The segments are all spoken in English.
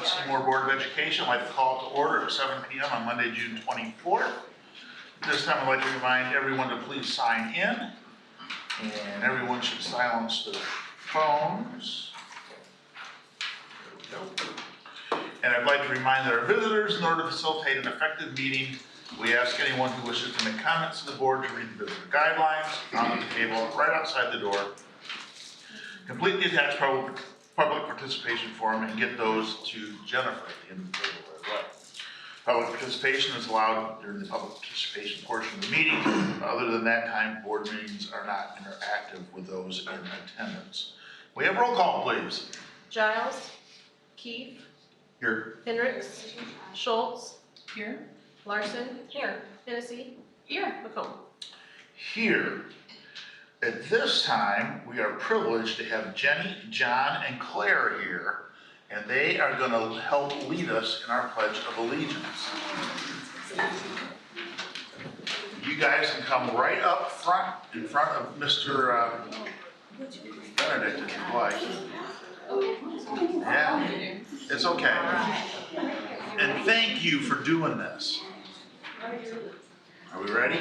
Seymour Board of Education. I'd like to call to order at 7 p.m. on Monday, June 24th. This time I'd like to remind everyone to please sign in, and everyone should silence their phones. There we go. And I'd like to remind that our visitors, in order to facilitate an effective meeting, we ask anyone who wishes to make comments to the board to read the visitor guidelines on the table right outside the door. Complete the attached public participation form and get those to Jennifer at the end of the table as well. Public participation is allowed during the public participation portion of the meeting. Other than that time, board meetings are not interactive with those in attendance. We have roll call, please. Giles, Keefe, Here. Hendricks, Schultz, Here. Larson, here, Hennessy, Here. McComb. Here. At this time, we are privileged to have Jenny, John, and Claire here, and they are going to help lead us in our Pledge of Allegiance. You guys can come right up front, in front of Mr. Benedict if you like. Yeah, it's okay. And thank you for doing this. Are we ready?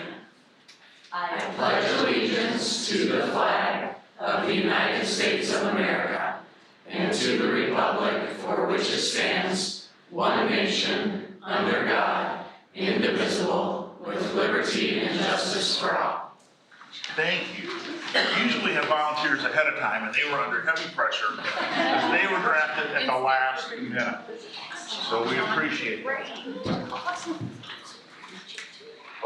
I pledge allegiance to the flag of the United States of America and to the republic for which it stands, one nation, under God, indivisible, with liberty and justice for all. Thank you. We usually have volunteers ahead of time, and they were under heavy pressure because they were drafted at the last minute. So we appreciate it.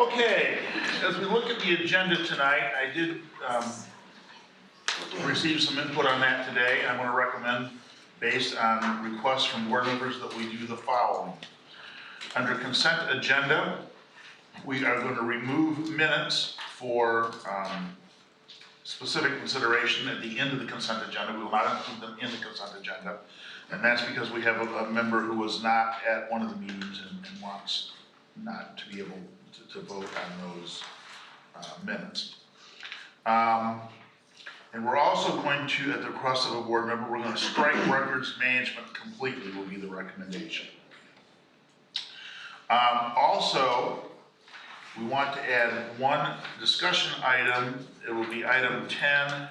Okay, as we look at the agenda tonight, I did receive some input on that today, and I'm going to recommend, based on requests from board members, that we do the following. Under consent agenda, we are going to remove minutes for specific consideration at the end of the consent agenda. We will not include them in the consent agenda, and that's because we have a member who was not at one of the meetings and wants not to be able to vote on those minutes. And we're also going to, at the request of a board member, we're going to strike records management completely will be the recommendation. Also, we want to add one discussion item. It will be item 10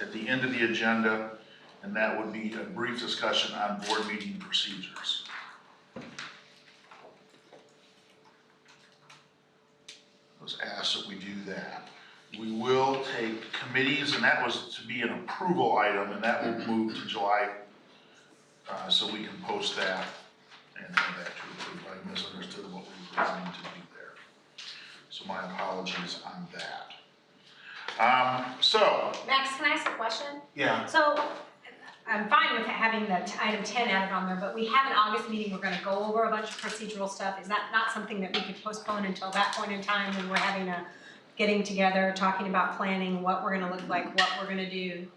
at the end of the agenda, and that would be a brief discussion on board meeting procedures. Was asked that we do that. We will take committees, and that was to be an approval item, and that will move to July, so we can post that and have that to approve. I misunderstood what we were planning to do there. So my apologies on that. Max, can I ask a question? Yeah. So I'm fine with having the item 10 added on there, but we have an August meeting, we're gonna go over a bunch of procedural stuff. Is that not something that we could postpone until that point in time when we're having a getting together, talking about planning, what we're gonna look like, what we're gonna do?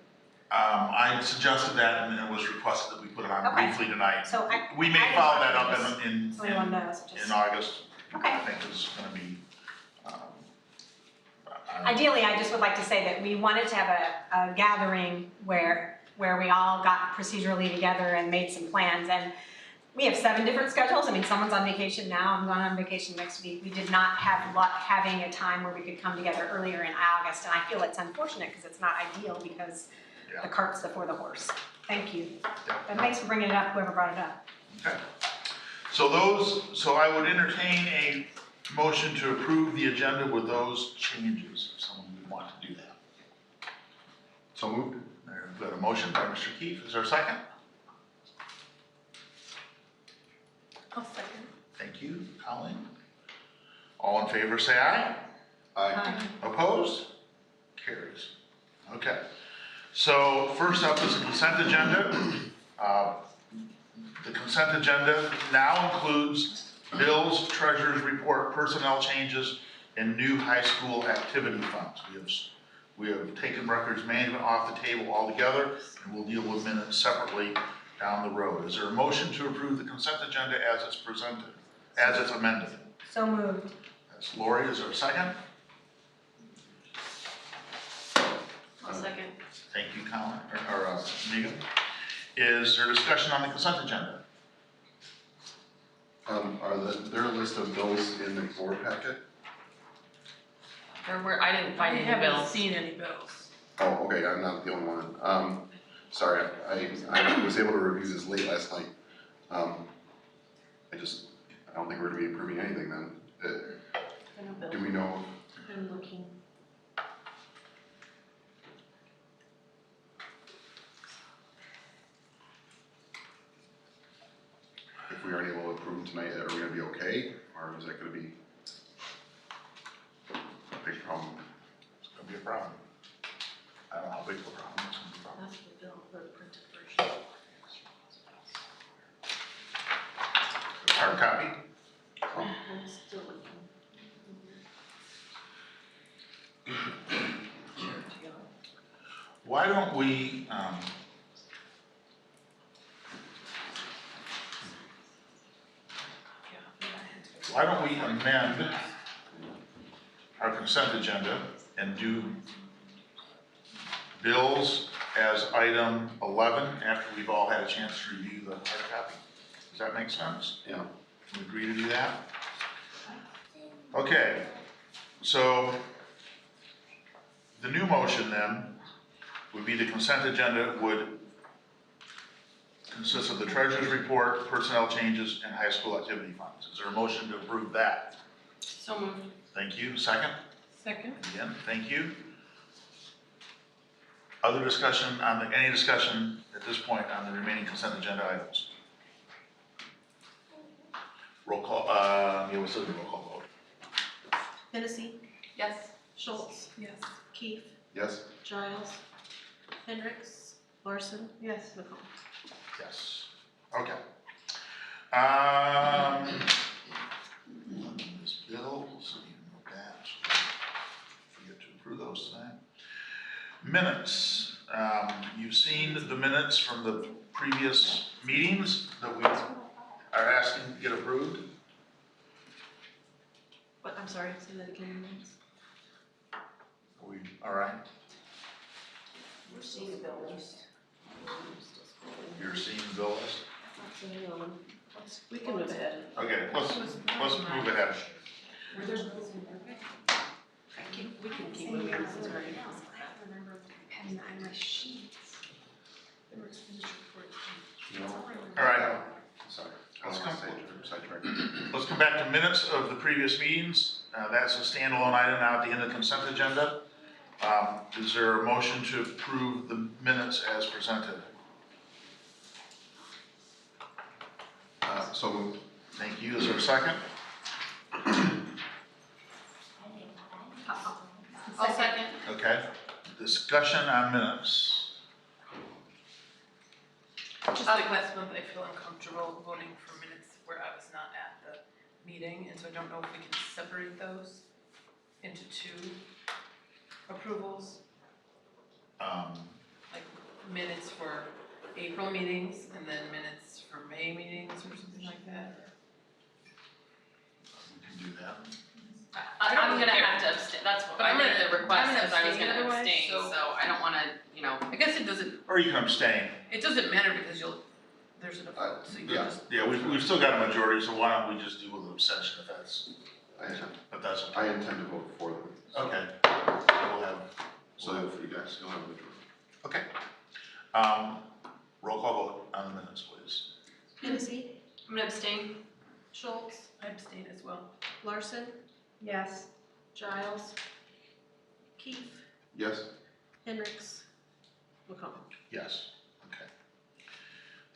I suggested that, and it was requested that we put it on briefly tonight. So we may follow that up in August. Okay. I think it's going to be. Ideally, I just would like to say that we wanted to have a gathering where we all got procedurally together and made some plans. And we have 7 different schedules. I mean, someone's on vacation now, I'm going on vacation next week. We did not have luck having a time where we could come together earlier in August. And I feel it's unfortunate because it's not ideal because the cart's before the horse. Thank you. And thanks for bringing it up, whoever brought it up. Okay. So I would entertain a motion to approve the agenda with those changes, if someone would want to do that. So moved. We've got a motion by Mr. Keefe. Is there a second? I'll second. Thank you, Colleen. All in favor, say aye. Aye. Opposed? Carries. Okay. So first up is the consent agenda. The consent agenda now includes bills, treasurer's report, personnel changes, and new high school activity funds. We have taken records management off the table altogether, and we'll deal with minutes separately down the road. Is there a motion to approve the consent agenda as it's presented, as it's amended? So moved. That's Lori. Is there a second? I'll second. Thank you, Colin, or Megan. Is there discussion on the consent agenda? There a list of bills in the board packet? I didn't find I any haven't bills. seen any bills. Oh, okay, I'm not the only one. Sorry, I was able to review this late last night. I don't think we're gonna be approving anything then. Do we know? I'm looking. If we aren't able to approve them tonight, are we gonna be okay, or is that gonna be a big problem? It's gonna be a problem. I don't know how big of a problem it's gonna be a problem. That's the bill, the printed version. Hard copy? I'm still looking. Why don't we, why don't we amend our consent agenda and do bills as item 11 after we've all had a chance to review the hard copy? Does that make sense? Yeah. Can we agree to do that? Okay, so the new motion then would be the consent agenda would consist of the treasurer's report, personnel changes, and high school activity funds. Is there a motion to approve that? So moved. Thank you. Second? Second? Again, thank you. Other discussion on any discussion at this point on the remaining consent agenda items? Roll call, yeah, we'll still do roll call vote. Hennessy, Yes. Schultz, Yes. Keefe, Yes? Giles, Hendricks, Larson, Yes. McComb. Yes. Okay. This bill, so you know that. Forget to approve those tonight. Minutes. You've seen the minutes from the previous meetings that we are asking to get approved. What, I'm sorry, say that again, please. Are we, all right? We're seeing the bill list. You're seeing the bill list? We can move ahead. Okay, let's move ahead. We can keep moving, this is great. And my sheets. No? All right. Sorry. Let's I come- don't wanna say sidetrack. Let's come back to minutes of the previous meetings. That's a standalone item now at the end of the consent agenda. Is there a motion to approve the minutes as presented? So moved. Thank you. Is there a second? I'll second. Okay. Discussion on minutes. Just like last month, I feel uncomfortable voting for minutes where I was not at the meeting, and so I don't know if we can separate those into two approvals, like minutes for April meetings and then minutes for May meetings or something like that. We can do that. I'm gonna have to abstain, that's what, But I I'm made gonna- the request I'm gonna because I was abstain gonna otherwise, abstain, so- so I don't wanna, I guess it doesn't Or you can abstain. matter because there's an vote, so you yeah. just. Yeah, we've still got a majority, so why don't we just do with an abstention if that's I okay. intend to vote for them. Okay. We'll have, So for you guys, you'll have a majority. okay. Roll call vote on the minutes, please. Hennessy, I'm gonna abstain. Schultz, I abstain as well. Larson, Yes. Giles, Keefe, Yes? Hendricks, McComb. Yes. Okay.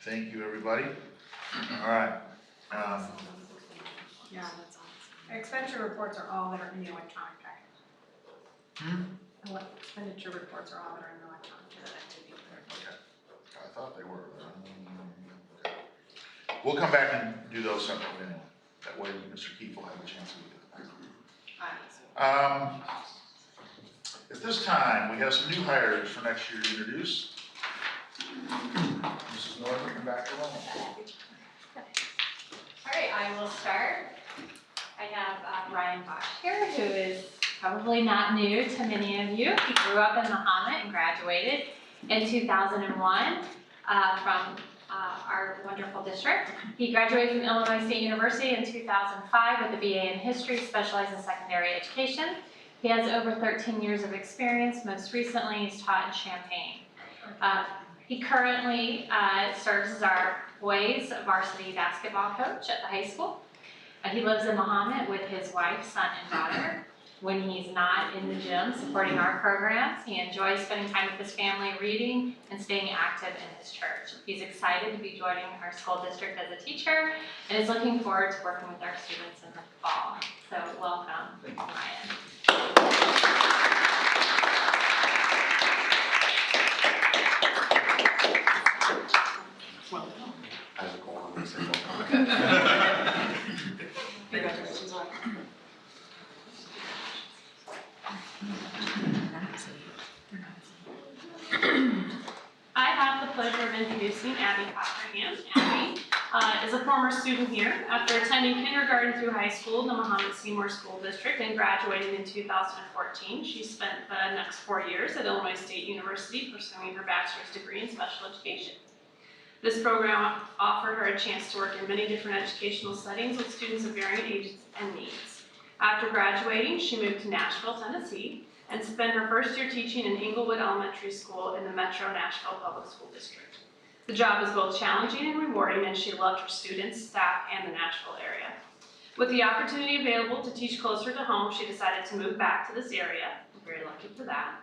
Thank you, everybody. All right. Yeah, that's all. Expenditure reports are all that are in the electronic packet. Expenditure reports are all that are in the electronic packet. Okay. I thought they were. Okay. We'll come back and do those separately anyway. That way Mr. Keefe will have a chance to look at them. At this time, we have some new hires for next year to introduce. Mrs. Northern, come back to Rome. All right, I will start. I have Ryan Bosch here, who is probably not new to many of you. He grew up in Mahomet and graduated in 2001 from our wonderful district. He graduated from Illinois State University in 2005 with a BA in history, specialized in secondary education. He has over 13 years of experience. Most recently, he's taught in Champaign. He currently serves as our boys varsity basketball coach at the high school. He lives in Mahomet with his wife, son, and daughter. When he's not in the gym supporting our programs, he enjoys spending time with his family, reading, and staying active in his church. He's excited to be joining our school district as a teacher and is looking forward to working with our students in the fall. So welcome, Ryan. I have a goal on this. Well. Congratulations. I have the pleasure of introducing Abby Cockerham. Abby is a former student here. After attending kindergarten through high school in the Mahomet Seymour School District and graduating in 2014, she spent the next 4 years at Illinois State University pursuing her bachelor's degree in special education. This program offered her a chance to work in many different educational settings with students of varying ages and needs. After graduating, she moved to Nashville, Tennessee, and spent her first year teaching in Englewood Elementary School in the Metro Nashville Public School District. The job is both challenging and rewarding, and she loved her students, staff, and the Nashville area. With the opportunity available to teach closer to home, she decided to move back to this area. We're very lucky for that.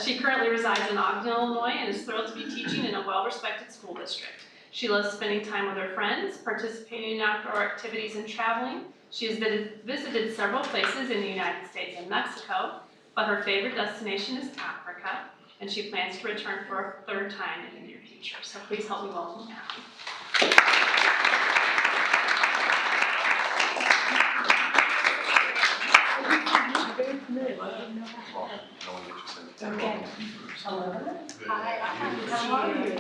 She currently resides in Ogden, Illinois, and is thrilled to be teaching in a well-respected school district. She loves spending time with her friends, participating in outdoor activities, and traveling. She has visited several places in the United States and Mexico, but her favorite destination is Africa, and she plans to return for a third time in the near future. So please help me welcome Abby. Well, no one gets you said. Okay. Hello. Hi, how are you?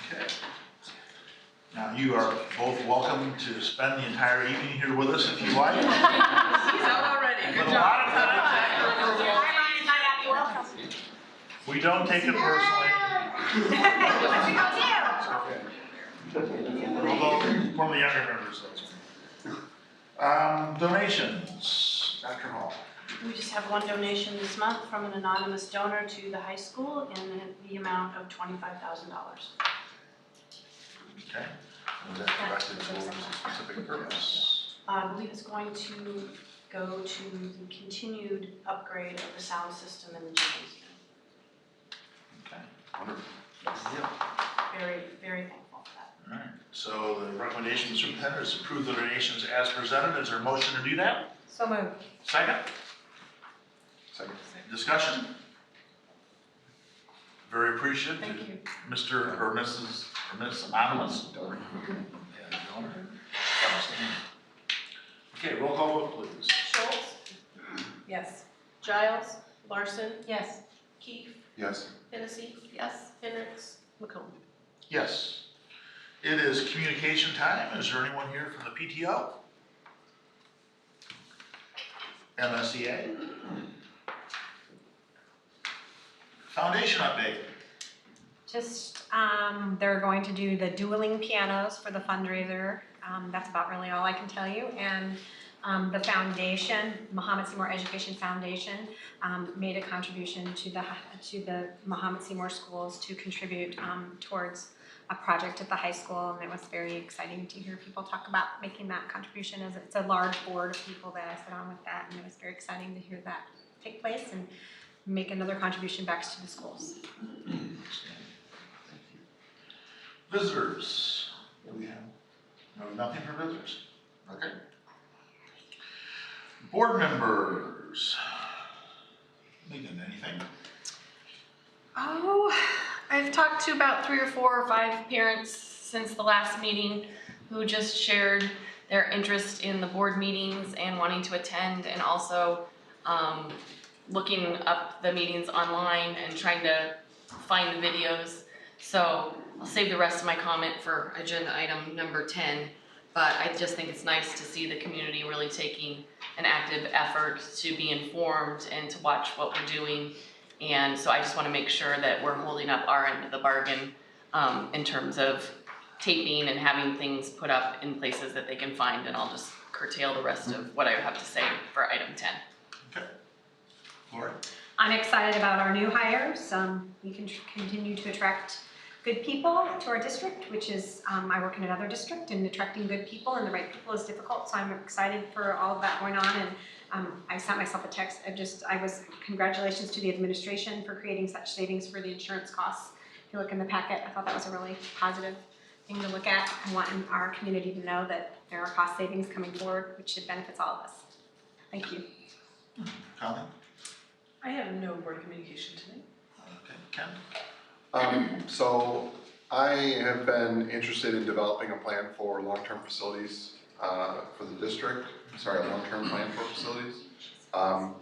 Okay. Now, you are both welcome to spend the entire evening here with us if you like. He's out already, good But a job. lot of times, we don't take it personally. Although, one of the younger members does. Donations, Dr. Hall. We just have one donation this month from an anonymous donor to the high school in the amount of $25,000. Okay. Was that directed towards a specific purpose? I believe it's going to go to the continued upgrade of the sound system in the gymnasium. Okay. Wonderful. Very, very thankful for that. All right. So the recommendation of the superintendent is to approve the donations as presented. Is there a motion to do that? So moved. Second? Second. Discussion? Very appreciative to Thank you. Mr. or Mrs. or Miss Anonymous. Donor. Yeah, donor. Okay, roll call vote, please. Schultz? Yes. Giles? Larson? Yes. Keefe? Yes. Hennessy? Yes. Hendricks? McComb? Yes. It is communication time. Is there anyone here from the PTO? MSEA? Foundation update. Just, they're going to do the dueling pianos for the fundraiser. That's about really all I can tell you. And the foundation, Mahomet Seymour Education Foundation, made a contribution to the Mahomet Seymour schools to contribute towards a project at the high school, and it was very exciting to hear people talk about making that contribution. As it's a large board of people that I sit on with that, and it was very exciting to hear that take place and make another contribution back to the schools. Visitors. What do we have? No, nothing for visitors. Okay. Board members. Megan, anything? Oh, I've talked to about 3 or 4 or 5 parents since the last meeting who just shared their interest in the board meetings and wanting to attend, and also looking up the meetings online and trying to find the videos. So I'll save the rest of my comment for agenda item number 10. But I just think it's nice to see the community really taking an active effort to be informed and to watch what we're doing. And so I just want to make sure that we're holding up our end of the bargain in terms of taping and having things put up in places that they can find. And I'll just curtail the rest of what I have to say for item 10. Okay. Lori? I'm excited about our new hires. We can continue to attract good people to our district, which is, I work in another district, and attracting good people and the right people is difficult, so I'm excited for all of that going on. And I sent myself a text. Congratulations to the administration for creating such savings for the insurance costs. If you look in the packet, I thought that was a really positive thing to look at. I want our community to know that there are cost savings coming forward, which benefits all of us. Thank you. Colleen? I have no board communication tonight. Okay, Ken? So I have been interested in developing a plan for long-term facilities for the district. Sorry, a long-term plan for facilities. I've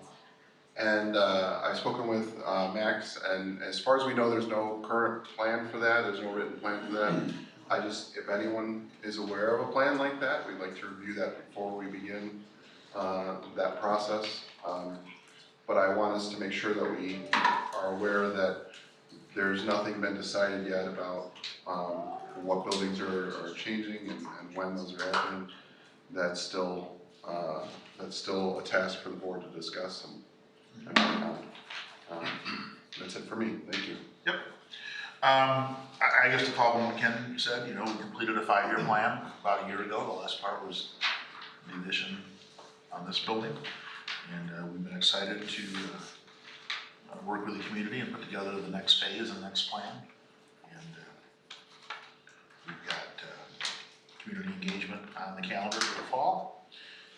spoken with Max, and as far as we know, there's no current plan for that. There's no written plan for that. If anyone is aware of a plan like that, we'd like to review that before we begin that process. But I want us to make sure that we are aware that there's nothing been decided yet about what buildings are changing and when those are happening. That's still a task for the board to discuss and that's it for me. Thank you. Yep. I guess to follow what Ken said, we completed a 5-year plan about a year ago. The last part was the addition on this building. And we've been excited to work with the community and put together the next phase and the next plan. And we've got community engagement on the calendar for the fall.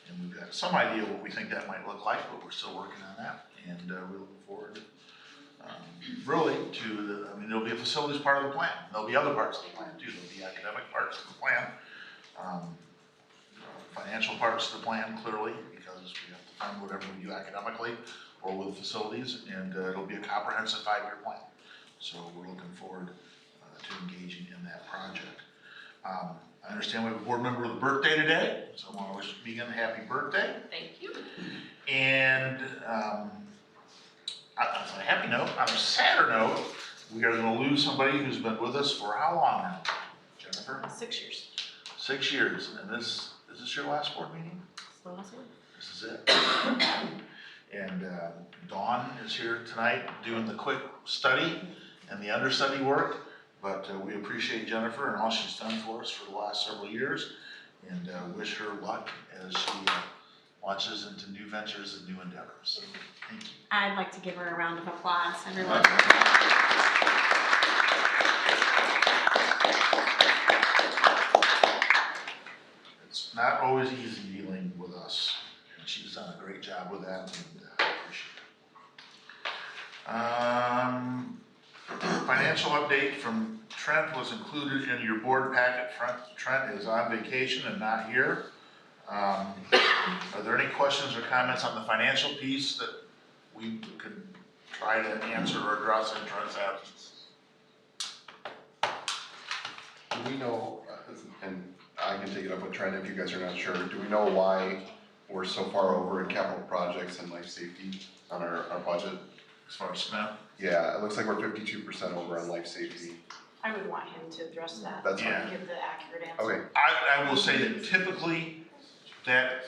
And we've got some idea what we think that might look like, but we're still working on that. And we're looking forward really to there'll be a facilities part of the plan. There'll be other parts of the plan too. There'll be academic parts of the plan, financial parts of the plan clearly, because we have to fund whatever we do academically or with facilities, and it'll be a comprehensive 5-year plan. So we're looking forward to engaging in that project. I understand we have a board member with a birthday today, so I want to wish Megan a happy birthday. Thank you. And on a happy note, on a sadder note, we are going to lose somebody who's been with us for how long now, Jennifer? 6 years. 6 years, and is this your last board meeting? It's the last one. This is it. And Dawn is here tonight doing the quick study and the understudy work, but we appreciate Jennifer and all she's done for us for the last several years, and wish her luck as she launches into new ventures and new endeavors. So, thank you. I'd like to give her a round of applause, everyone. It's not always easy dealing with us, and she's done a great job with that, and I appreciate it. Financial update from Trent was included in your board packet. Trent is on vacation and not here. Are there any questions or comments on the financial piece that we could try to answer or address in Trent's absence? Do we know, and I can take it up with Trent if you guys are not sure, do we know why we're so far over in capital projects and life safety on our budget? As far as spent? Yeah, it looks like we're 52% over on life safety. I would want him to address that. That's fine. And give the accurate answer. Okay, I will say that typically that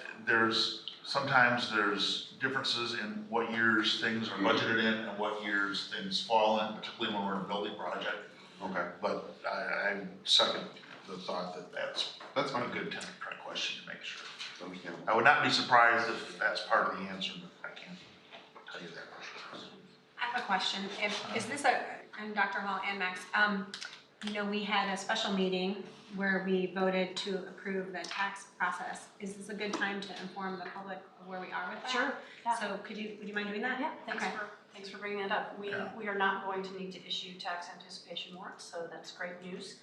sometimes there's differences in what years things are budgeted in and what years things fall in, particularly when we're in a building project. okay, But I second the thought that that's a fine. good technical question to make sure. Understandable. I would not be surprised if that's part of the answer, but I can't tell you that for sure. I have a question. Is this and Dr. Hall and Max, we had a special meeting where we voted to approve the tax process. Is this a good time to inform the public of where we are with that? Sure, yeah. So would you mind doing that? Yeah, Okay. thanks for bringing that up. Yeah. We are not going to need to issue tax anticipation warrants, so that's great news.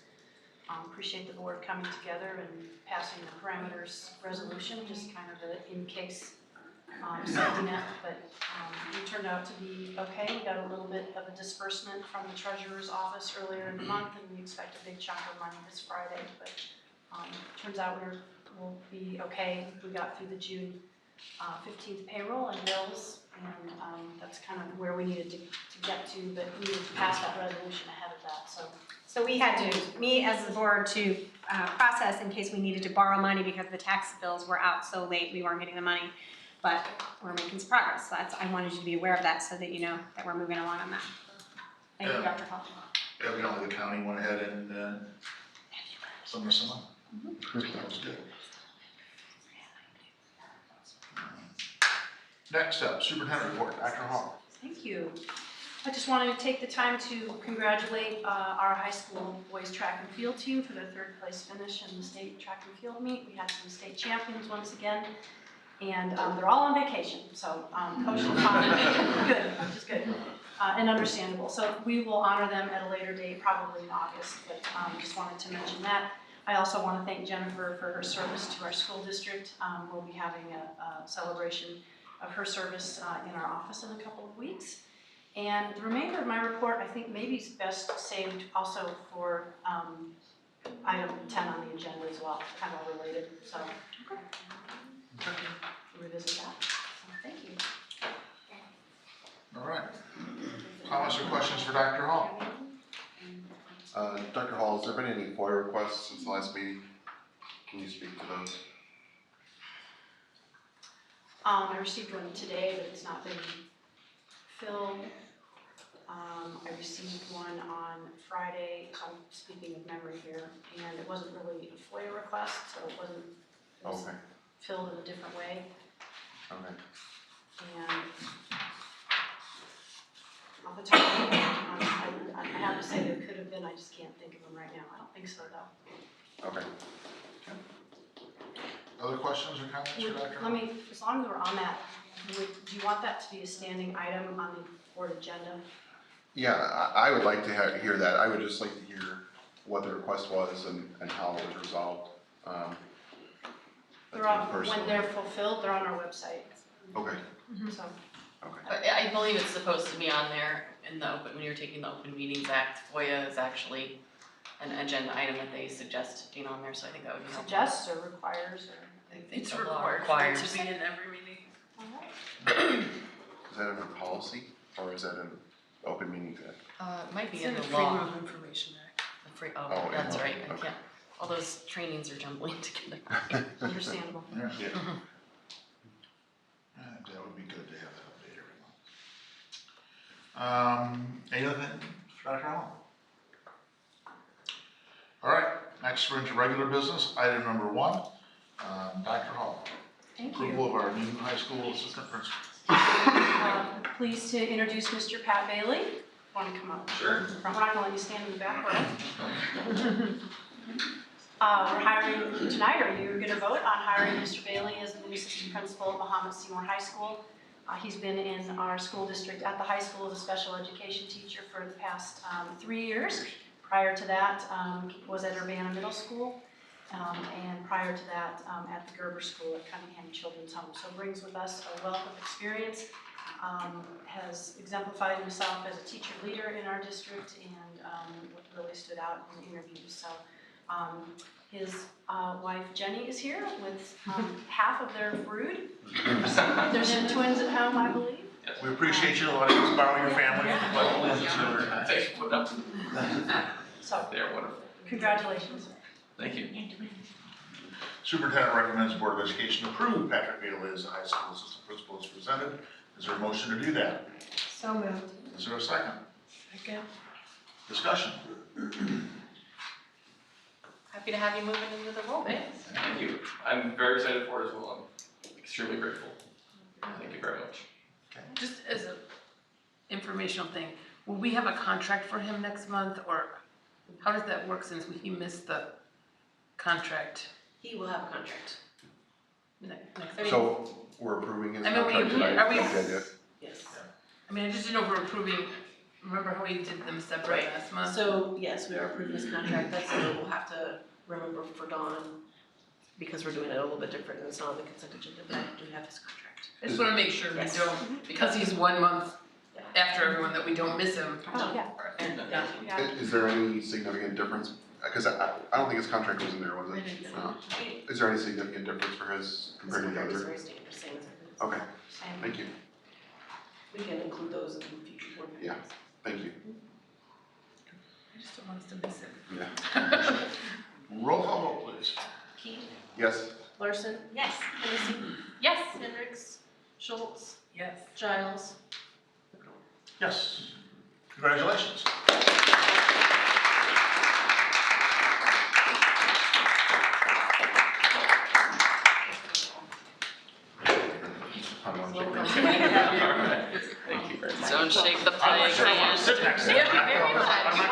Appreciate the board coming together and passing the parameters resolution, just kind of a in case safety net, but it turned out to be okay. We got a little bit of a disbursement from the treasurer's office earlier in the month, and we expect a big chunk of money this Friday, but Turns out we'll be okay. We got through the June 15th payroll and bills, and that's kind of where we needed to get to, but we needed to pass that resolution ahead of that, so. So we had to meet as the board to process in case we needed to borrow money because the tax bills were out so late, we weren't getting the money. But we're making some progress, so I wanted you to be aware of that so that you know that we're moving along on that. Thank you, Yeah. Dr. Hall. Evidently, the county went ahead and summed us some up. That was good. Next up, superintendent report, Dr. Hall. Thank you. I just wanted to take the time to congratulate our high school boys track and field team for their third place finish in the state track and field meet. We had some state champions once again, and they're all on vacation, so Coach LaFont, good, which is good, and understandable. So we will honor them at a later date, probably in August, but just wanted to mention that. I also want to thank Jennifer for her service to our school district. We'll be having a celebration of her service in our office in a couple of weeks. And the remainder of my report, I think maybe is best saved also for item 10 on the agenda as well, kind of all related, so. Revisit that, so thank you. All right. Comments or questions for Dr. Hall? Dr. Hall, has there been any FOIA requests since the last meeting? Can you speak to those? I received one today, but it's not been filled. I received one on Friday, so I'm speaking of memory here, and it wasn't really a FOIA request, so it was Okay, filled in a different way. okay. And off the top of my head, I have to say there could have been, I just can't think of them right now. I don't think so, though. Okay. Other questions or comments for Dr. Hall? Let me, as long as we're on that, do you want that to be a standing item on the board agenda? Yeah, I would like to hear that. I would just like to hear what the request was and how it was resolved. They're on, when personally. they're fulfilled, they're on our website, Okay, so. okay. I believe it's supposed to be on there in the open, when you're taking the Open Meetings Act, FOIA is actually an agenda item that they suggest being on there, so I think that would be helpful. Suggests or requires or? I think It's the law required requires. to be in every meeting. Alright. Is that under policy or is that an open meeting act? It might be It's in in the the Freedom law. of Information Act. The free, Oh, oh, yeah, that's right, I okay. can't, all those trainings are jumbling together. Understandable. Yeah. Yeah. That would be good to have that update every month. Anything for Dr. Hall? All right, next we're into regular business, item number 1. Dr. Hall, Thank you. approval of our new high school assistant principal. Pleased to introduce Mr. Pat Bailey. Want to come up? Sure. We're not gonna let you stand in the back row. We're hiring tonight, or you're gonna vote on hiring Mr. Bailey as the new assistant principal at Mahomet Seymour High School. He's been in our school district at the high school as a special education teacher for the past 3 years. Prior to that, was at Urbana Middle School, and prior to that, at the Gerber School at Cunningham Children's Home. So brings with us a wealth of experience, has exemplified himself as a teacher leader in our district, and what really stood out in the interviews. So his wife Jenny is here with half of their brood. There's some twins at home, I believe. We appreciate you letting us borrow your family. Thanks for putting up. So They're wonderful. congratulations. Thank you. Superintendent recommends the Board of Education approve Patrick Bailey as the high school assistant principal as presented. Is there a motion to do that? So moved. Is there a second? Second. Discussion? Happy to have you moving into the role, babe. Thank you. I'm very excited for it as well. I'm extremely grateful. Thank you very much. Just as an informational thing, will we have a contract for him next month, or how does that work since he missed the contract? He will have a contract. Next So we're approving his I mean, contract tonight? are we- Is that it? Yes. I mean, I just didn't know if we're approving, remember how we did them separate Right. last month? So, yes, we are approving this contract, that's something we'll have to remember for Dawn, because we're doing it a little bit different, and it's not on the consent agenda, but I do have his contract. I just wanna make sure we Yes. don't, because he's 1 month after everyone, that we don't miss him. Oh, yeah. And, Yeah. Is there any significant difference because I don't think his contract was in there, was it? Is there any significant difference for his compared to the It's other? very standard, same as everything. Okay, Same. thank you, We can include those in future board meetings. Yeah. thank you. I just don't want us to miss it. Yeah. Roll call vote, please. Keith, Yes. Larson, Yes. Hennessy, Yes. Hendricks, Schultz, Yes. Giles. Yes. Congratulations. Thank you very much. Don't shake the I'm not pie sure if I'm again. sitting next to you. I'm not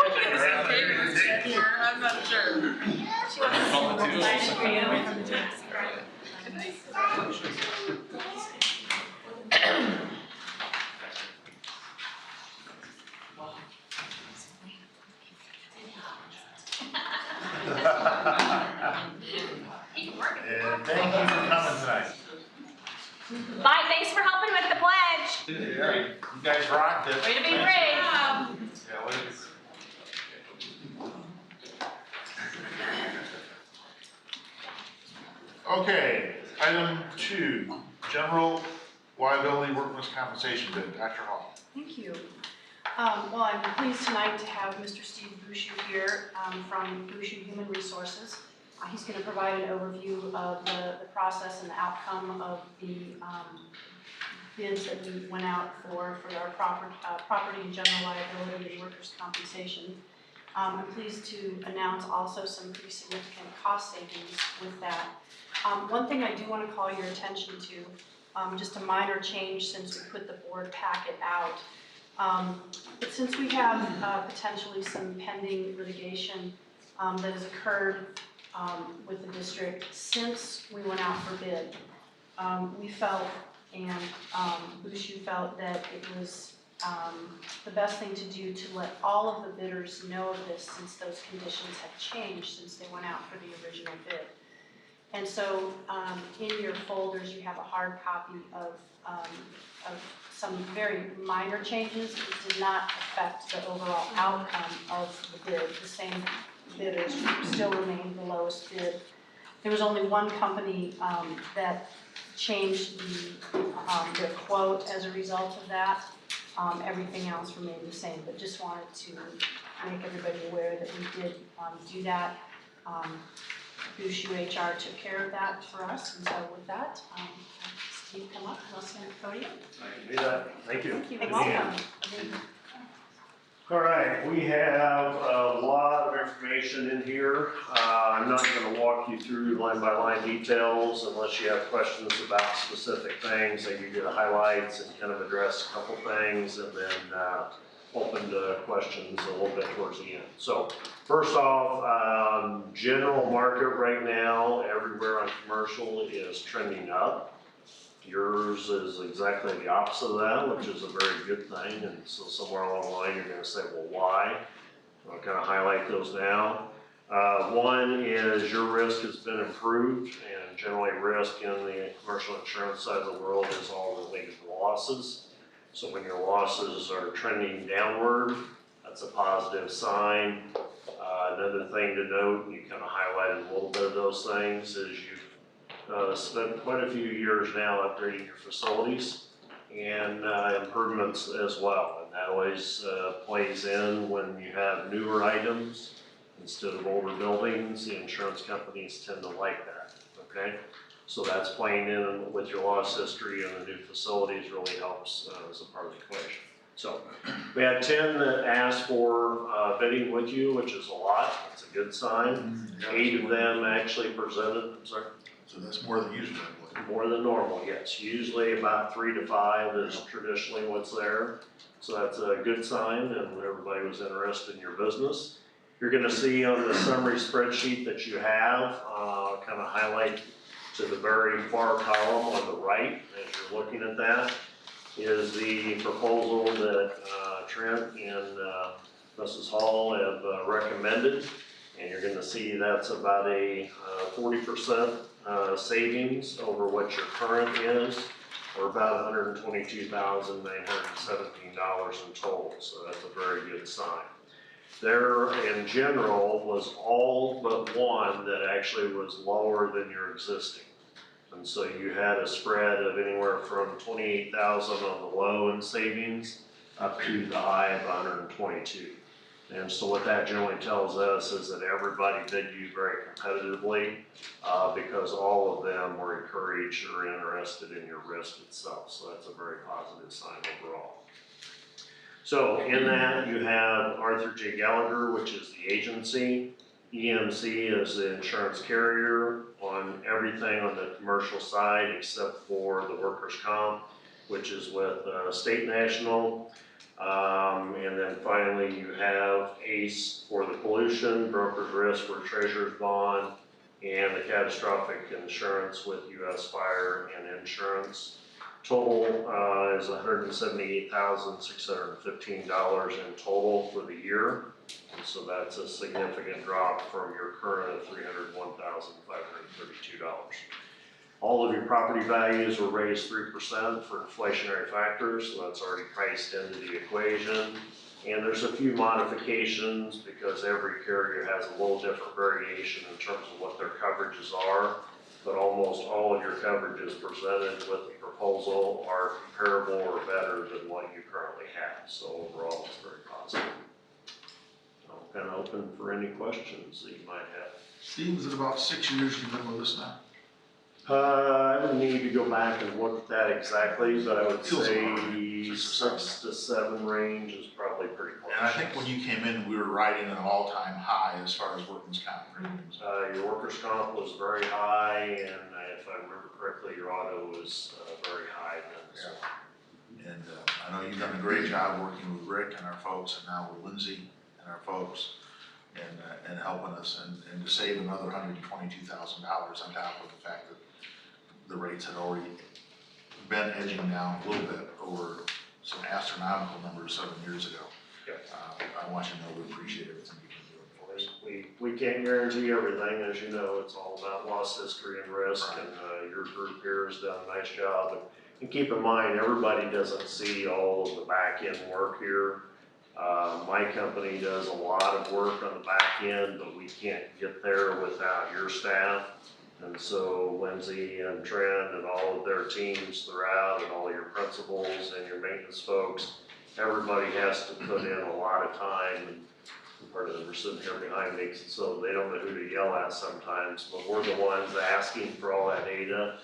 gonna take your hand. I'm not sure. And thank you for coming tonight. Bye, thanks for helping with the pledge. Yeah, you guys rocked it. Way to be Thank you. brave. Yeah, way to be. Okay, item 2, general liability workman's compensation bid. Dr. Hall. Thank you. Well, I'm pleased tonight to have Mr. Steve Boucher here from Boucher Human Resources. He's going to provide an overview of the process and the outcome of the bids that we went out for our property and general liability and workers' compensation. I'm pleased to announce also some pretty significant cost savings with that. One thing I do want to call your attention to, just a minor change since we put the board packet out. But since we have potentially some pending litigation that has occurred with the district since we went out for bid, we felt and Boucher felt that it was the best thing to do to let all of the bidders know of this since those conditions had changed since they went out for the original bid. And so in your folders you have a hard copy of some very minor changes. It did not affect the overall outcome of the bid. The same bidders still remained the lowest bid. There was only one company that changed their quote as a result of that. Everything else remained the same, but just wanted to make everybody aware that we did do that. Boucher HR took care of that for us, and so with that, Steve, come up and I'll stand at the podium. I can do that. Thank you. Thank you. Good Welcome. evening. All right, we have a lot of information in here. I'm not going to walk you through line by line details unless you have questions about specific things. I give you the highlights and kind of address a couple things and then open to questions a little bit towards the end. So first off, general market right now, everywhere on commercial is trending up. Yours is exactly the opposite of that, which is a very good thing. And so somewhere along the line, you're going to say, well, why? I'll kind of highlight those now. One is your risk has been improved, and generally risk in the commercial insurance side of the world is all related to losses. So when your losses are trending downward, that's a positive sign. Another thing to note, and you kind of highlighted a little bit of those things, is you've spent quite a few years now upgrading your facilities and improvements as well. And that always plays in when you have newer items instead of older buildings. The insurance companies tend to like that, okay? So that's playing in with your loss history, and the new facilities really helps as a part of the equation. So we had 10 that asked for bidding with you, which is a lot. That's a good sign. 8 of them actually presented. I'm sorry. So that's more than usual, I believe. More than normal, yes. Usually about 3 to 5 is traditionally what's there. So that's a good sign, and everybody was interested in your business. You're going to see on the summary spreadsheet that you have, kind of highlight to the very far column on the right, as you're looking at that, is the proposal that Trent and Mrs. Hall have recommended. And you're going to see that's about a 40% savings over what your current is, or about $122,917 in total. So that's a very good sign. There in general was all but one that actually was lower than your existing. And so you had a spread of anywhere from 28,000 on the low in savings up to the high of 122. And so what that generally tells us is that everybody bid you very competitively because all of them were encouraged or interested in your risk itself. So that's a very positive sign overall. So in that you have Arthur J. Gallagher, which is the agency. EMC is the insurance carrier on everything on the commercial side except for the workers' comp, which is with State National. And then finally you have ACE for the pollution, broker's risk for treasurer's bond, and the catastrophic insurance with US Fire and Insurance. Total is $178,615 in total for the year. And so that's a significant drop from your current of $301,532. All of your property values were raised 3% for inflationary factors, so that's already priced into the equation. And there's a few modifications because every carrier has a little different variation in terms of what their coverages are, but almost all of your coverages presented with the proposal are comparable or better than what you currently have. So overall, it's very positive. I'm kind of open for any questions that you might have. Steve, is it about 6 years you've been with us now? I would need to go back and look at that exactly, but I would Feels say about right. 6 to 7 range is probably pretty close. And I think when you came in, we were riding an all-time high as far as workers' comp premiums. Your workers' comp was very high, and if I remember correctly, your auto was very high then as well. And I know you've done a great job working with Rick and our folks, and now with Lindsay and our folks, and helping us, and to save another $122,000 on top of the fact that the rates had already been edging down a little bit over some astronomical numbers 7 years ago. Yep. I want you to know we appreciate everything you've been doing for us. We can't guarantee everything, as you know. It's all about loss history and risk, Right. and your group here has done a nice job. And keep in mind, everybody doesn't see all of the back end work here. My company does a lot of work on the back end, but we can't get there without your staff. And so Lindsay and Trent and all of their teams throughout, and all your principals and your maintenance folks, everybody has to put in a lot of time. And part of them are sitting here behind me, so they don't know who to yell at sometimes, but we're the ones asking for all that data.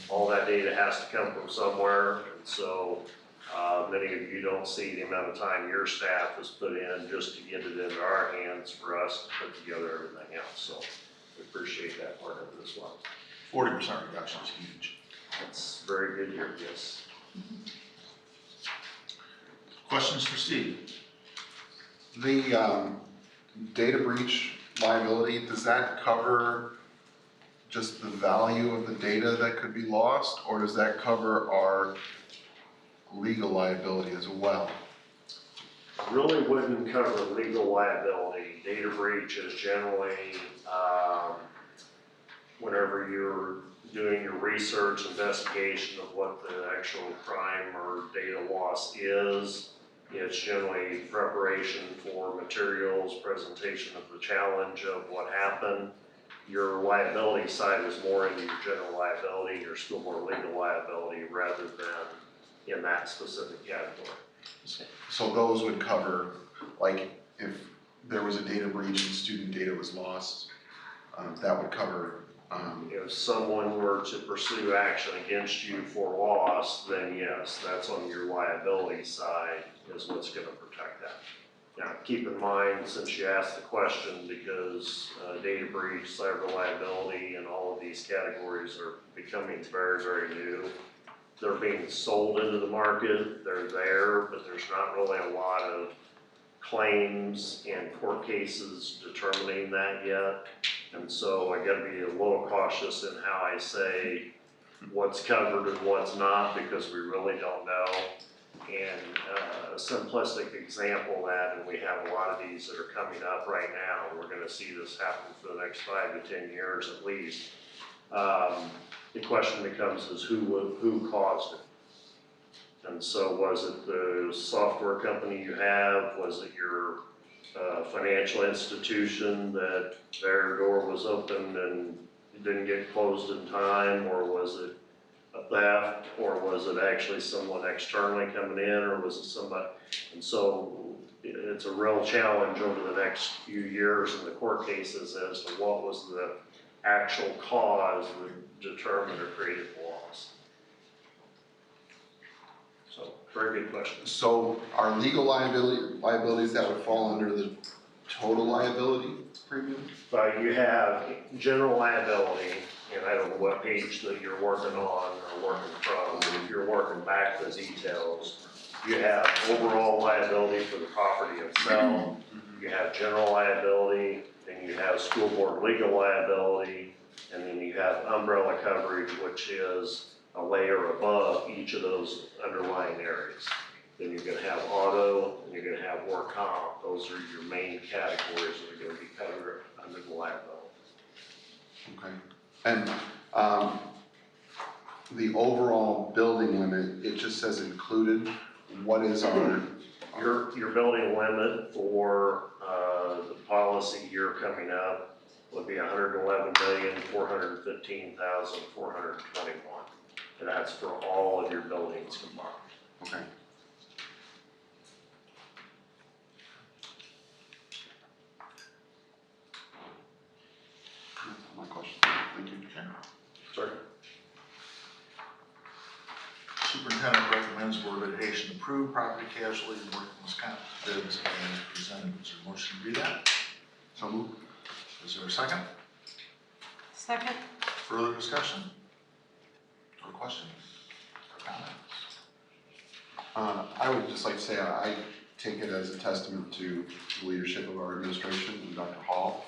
All that data has to come from somewhere, and so many of you don't see the amount of time your staff has put in just to get it into our hands for us to put together everything else. So we appreciate that part of it as well. 40% reduction is huge. That's very good here, yes. Questions for Steve? The data breach liability, does that cover just the value of the data that could be lost, or does that cover our legal liability as well? Really wouldn't cover legal liability. Data breach is generally whenever you're doing your research, investigation of what the actual crime or data loss is. It's generally preparation for materials, presentation of the challenge of what happened. Your liability side is more into your general liability, your school board legal liability, rather than in that specific category. So those would cover, like, if there was a data breach and student data was lost, that would cover. If someone were to pursue action against you for loss, then yes, that's on your liability side is what's going to protect that. Now, keep in mind, since you asked the question, because data breach, cyber liability, and all of these categories are becoming very, very new. They're being sold into the market, they're there, but there's not really a lot of claims and court cases determining that yet. And so I gotta be a little cautious in how I say what's covered and what's not, because we really don't know. And a simplistic example of that, and we have a lot of these that are coming up right now, we're gonna see this happen for the next 5 to 10 years at least. The question becomes is who caused it? And so was it the software company you have? Was it your financial institution that their door was open and didn't get closed in time, or was it a theft, or was it actually someone externally coming in, or was it somebody? And so it's a real challenge over the next few years in the court cases as to what was the actual cause that determined or created the loss. So, very good question. So are legal liabilities that would fall under the total liability premium? But you have general liability, and I don't know what page that you're working on or working from, but if you're working back the details, you have overall liability for the property itself, you have general liability, then you have school board legal liability, and then you have umbrella coverage, which is a layer above each of those underlying areas. Then you're gonna have auto, and you're gonna have work comp. Those are your main categories that are gonna be covered under the liability. Okay. And the overall building limit, it just says included. What is our? Your building limit for the policy year coming up would be $111,415,421. And that's for all of your buildings combined. Okay. That's my question. Thank you. Sorry. Superintendent recommends Board of Education approve property casualty and workman's comp bids as presented. Is there a motion to do that? So moved. Is there a second? Second. Further discussion? Or questions? Or comments? I would just like to say I take it as a testament to the leadership of our administration and Dr. Hall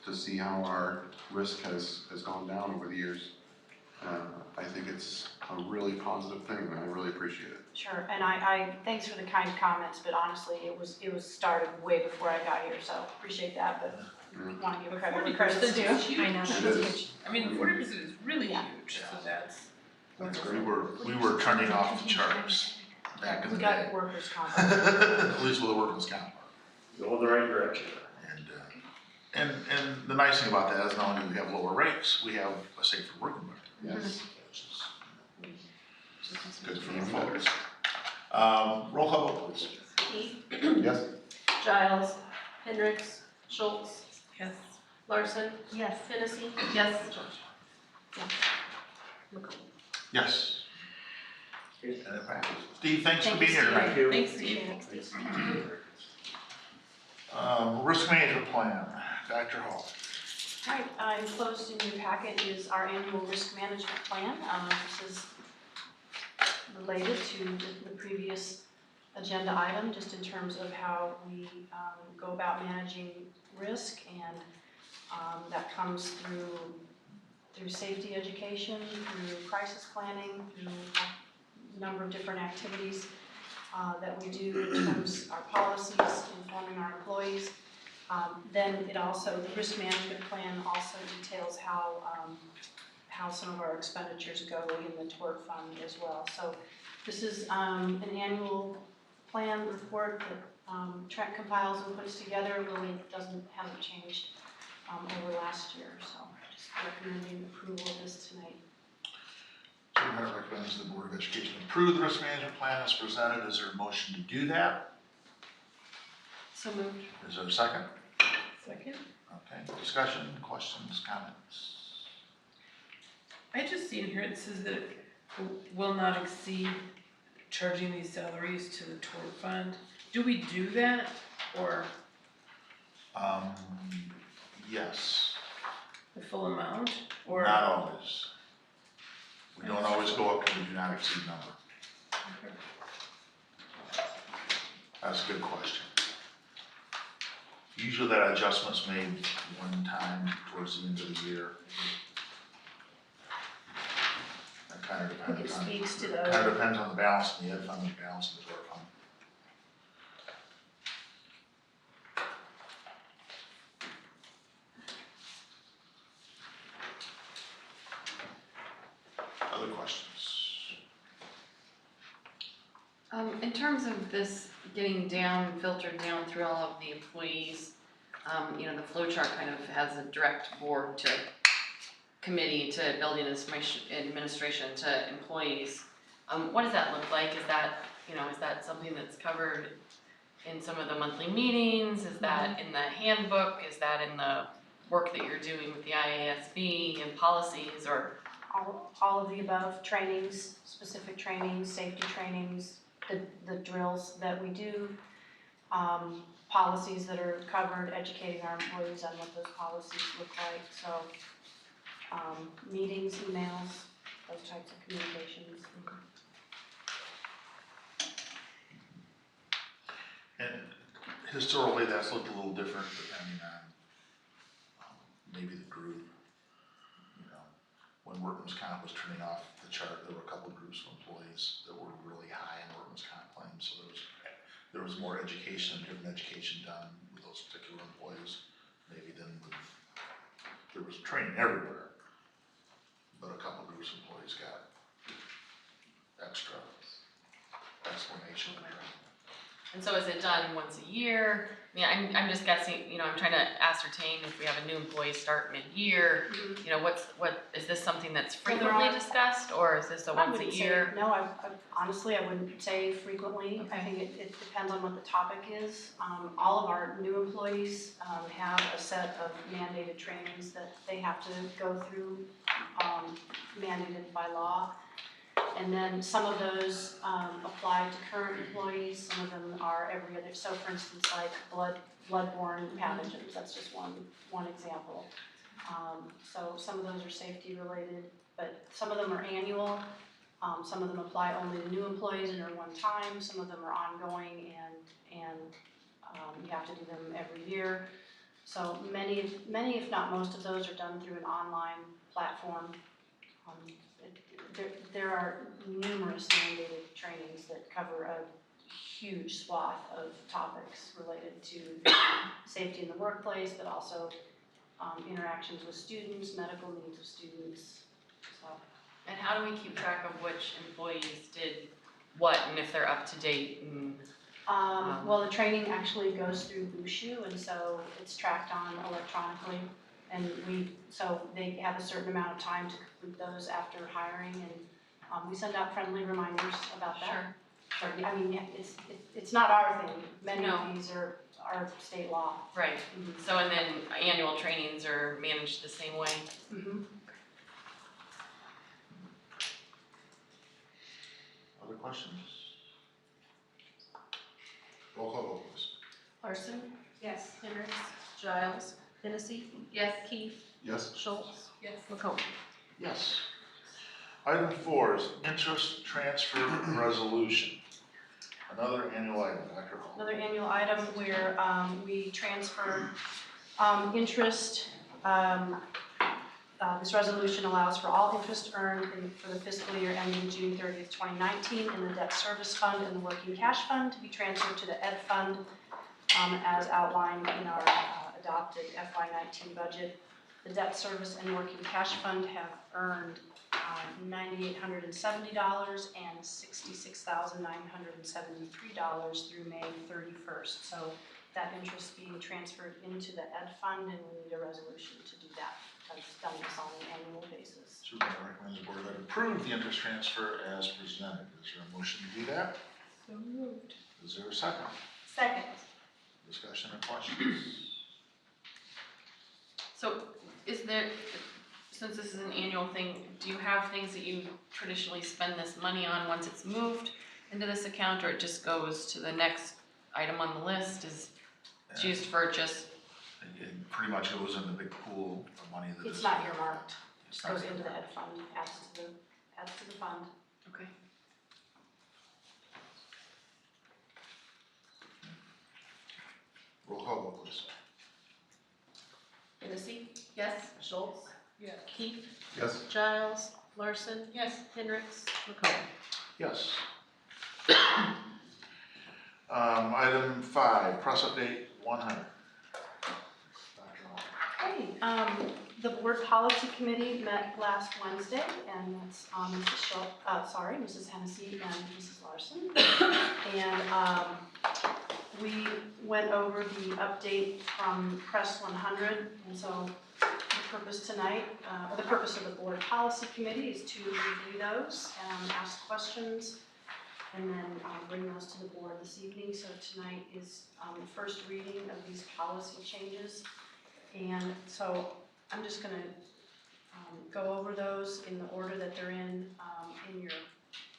to see how our risk has gone down over the years. I think it's a really positive thing, and I really appreciate it. Sure, and I thanks for the kind comments, but honestly, it was started way before I got here, so appreciate that, but want to give credit where credit's due. 40% is huge. I know, It that's is. huge. I mean, 40% is really Yeah. huge, so that's. We were turning off the charts back in We the got day. workers' comp. At least with the workman's comp. Go in the right direction. And the nice thing about that is not only do we have lower rates, we have a safer work environment. Yes. Good for the folks. Roll call vote, please. Keith, Yes. Giles, Hendricks, Schultz, Yes. Larson, Yes. Hennessy. Yes. Yes. And it passes. Steve, thanks for Thank being you, here tonight. Thank you. Thanks, Steve. Risk management plan, Dr. Hall. All right, enclosed in your packet is our annual risk management plan. This is related to the previous agenda item, just in terms of how we go about managing risk, and that comes through safety education, through crisis planning, through a number of different activities that we do in terms of our policies, informing our employees. Then it also, the risk management plan also details how some of our expenditures go in the tort fund as well. So this is an annual plan report that Trent compiles and puts together. Really hasn't changed over last year, so just recommending approval of this tonight. Superintendent recommends the Board of Education approve the risk management plan as presented. Is there a motion to do that? So moved. Is there a second? Second. Okay, discussion, questions, comments? I just see in here, it says that it will not exceed charging these salaries to the tort fund. Do we do that, or Yes, the full amount, or? not always. We don't always go up to the do not exceed number. That's a good question. Usually that adjustment's made one time towards the end of the year. That kind of I think depends it on, speaks to kind of depends on the balance in the ed fund and the balance in the tort fund. Other questions? In terms of this getting down, filtered down through all of the employees, you know, the flow chart kind of has a direct board to committee to building administration to employees. What does that look like? Is that, you know, is that something that's covered in some of the monthly meetings? Is that in the handbook? Is that in the work that you're doing with the IASB and policies, or? All of the above, trainings, specific trainings, safety trainings, the drills that we do, policies that are covered, educating our employees on what those policies look like, so, meetings, emails, those types of communications. And historically, that's looked a little different depending on maybe the group. You know, when workman's comp was turning off the chart, there were a couple groups of employees that were really high in workman's comp claims, so there was more education, different education done with those particular employees, maybe than there was training everywhere, but a couple groups of employees got extra explanation. And so is it done once a year? I mean, I'm just guessing, you know, I'm trying to ascertain if we have a new employee start mid-year, you know, what, is this something that's frequently discussed, or is this a once a year? No, I honestly, I wouldn't say frequently. I think it depends on what the topic is. All of our new employees have a set of mandated trainings that they have to go through, mandated by law. And then some of those apply to current employees, some of them are every other. So for instance, like bloodborne pathogens, that's just one example. So some of those are safety related, but some of them are annual. Some of them apply only to new employees and are one time. Some of them are ongoing and you have to do them every year. So many if not most of those are done through an online platform. There are numerous mandated trainings that cover a huge swath of topics related to safety in the workplace, but also interactions with students, medical needs of students. So. And how do we keep track of which employees did what, and if they're up to date? And, well, the training actually goes through Bushu, and so it's tracked on electronically. And so they have a certain amount of time to complete those after hiring, and we send out friendly reminders about that. Sure. I mean, it's not our thing. Many of these are state law. Right. So, and then annual trainings are managed the same way? Other questions? Roll call vote, please. Larson, Yes. Hendricks, Giles, Hennessy, Yes. Keith, Yes. Schultz, Yes. McComb. Yes. Item 4 is interest transfer resolution. Another annual item, Dr. Hall. Another annual item where we transfer interest. This resolution allows for all interest earned for the fiscal year ending June 30th, 2019 in the debt service fund and the working cash fund to be transferred to the ed fund as outlined in our adopted FY19 budget. The debt service and working cash fund have earned $9,870 and $66,973 through May 31st. So that interest being transferred into the ed fund, and we need a resolution to do that. That's done this on an annual basis. So we're going to recommend the board that approve the interest transfer as presented. Is there a motion to do that? So moved. Is there a second? Second. Discussion or questions? So is there, since this is an annual thing, do you have things that you traditionally spend this money on once it's moved into this account, or it just goes to the next item on the list? Is it's used for just? It pretty much goes in the big pool of money that It's is. not earmarked. It just goes into the ed fund, adds to the fund. Okay. Roll call vote, please. Hennessy, Yes. Schultz, Yes. Keith, Yes. Giles, Larson, Yes. Hendricks, McComb. Yes. Item 5, press update 100. Dr. Hall. Okay, the board policy committee met last Wednesday, and that's Mrs. Hennessy and Mrs. Larson. And we went over the update from Press 100, and so the purpose tonight, or the purpose of the board policy committee is to review those and ask questions, and then bring those to the board this evening. So tonight is the first reading of these policy changes. And so I'm just gonna go over those in the order that they're in your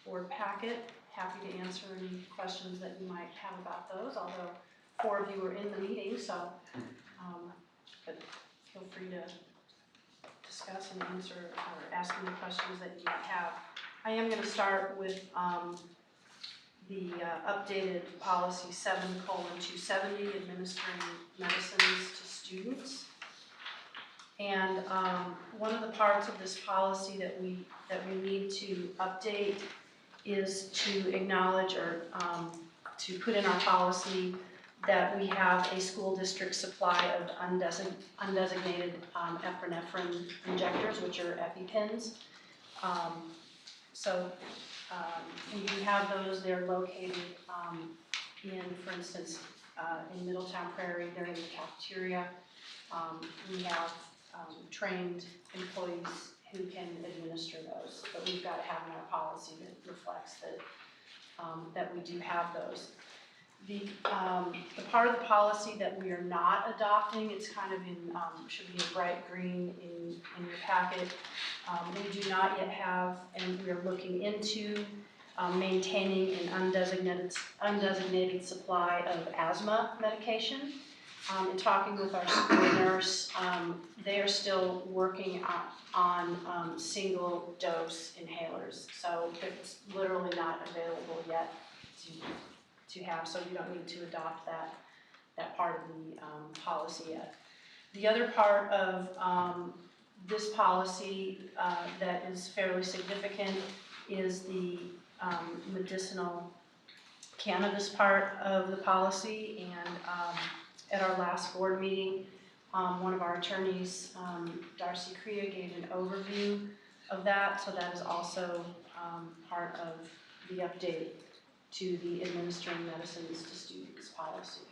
board packet. Happy to answer any questions that you might have about those, although 4 of you were in the meeting, so but feel free to discuss and answer or ask any questions that you might have. I am gonna start with the updated policy 7:270, administering medicines to students. And one of the parts of this policy that we need to update is to acknowledge or to put in our policy that we have a school district supply of undesignated epinephrine injectors, which are EpiPens. We do have those. They're located in, for instance, in Middletown Prairie. They're in the cafeteria. We have trained employees who can administer those, but we've got to have in our policy that reflects that we do have those. The part of the policy that we are not adopting, it's kind of in, should be a bright green in your packet. We do not yet have, and we are looking into maintaining an undesignated supply of asthma medication. In talking with our school nurse, they are still working on single dose inhalers. So it's literally not available yet to have, so we don't need to adopt that part of the policy yet. The other part of this policy that is fairly significant is the medicinal cannabis part of the policy. And at our last board meeting, one of our attorneys, Darcy Crea, gave an overview of that, so that is also part of the update to the administering medicines to students policy.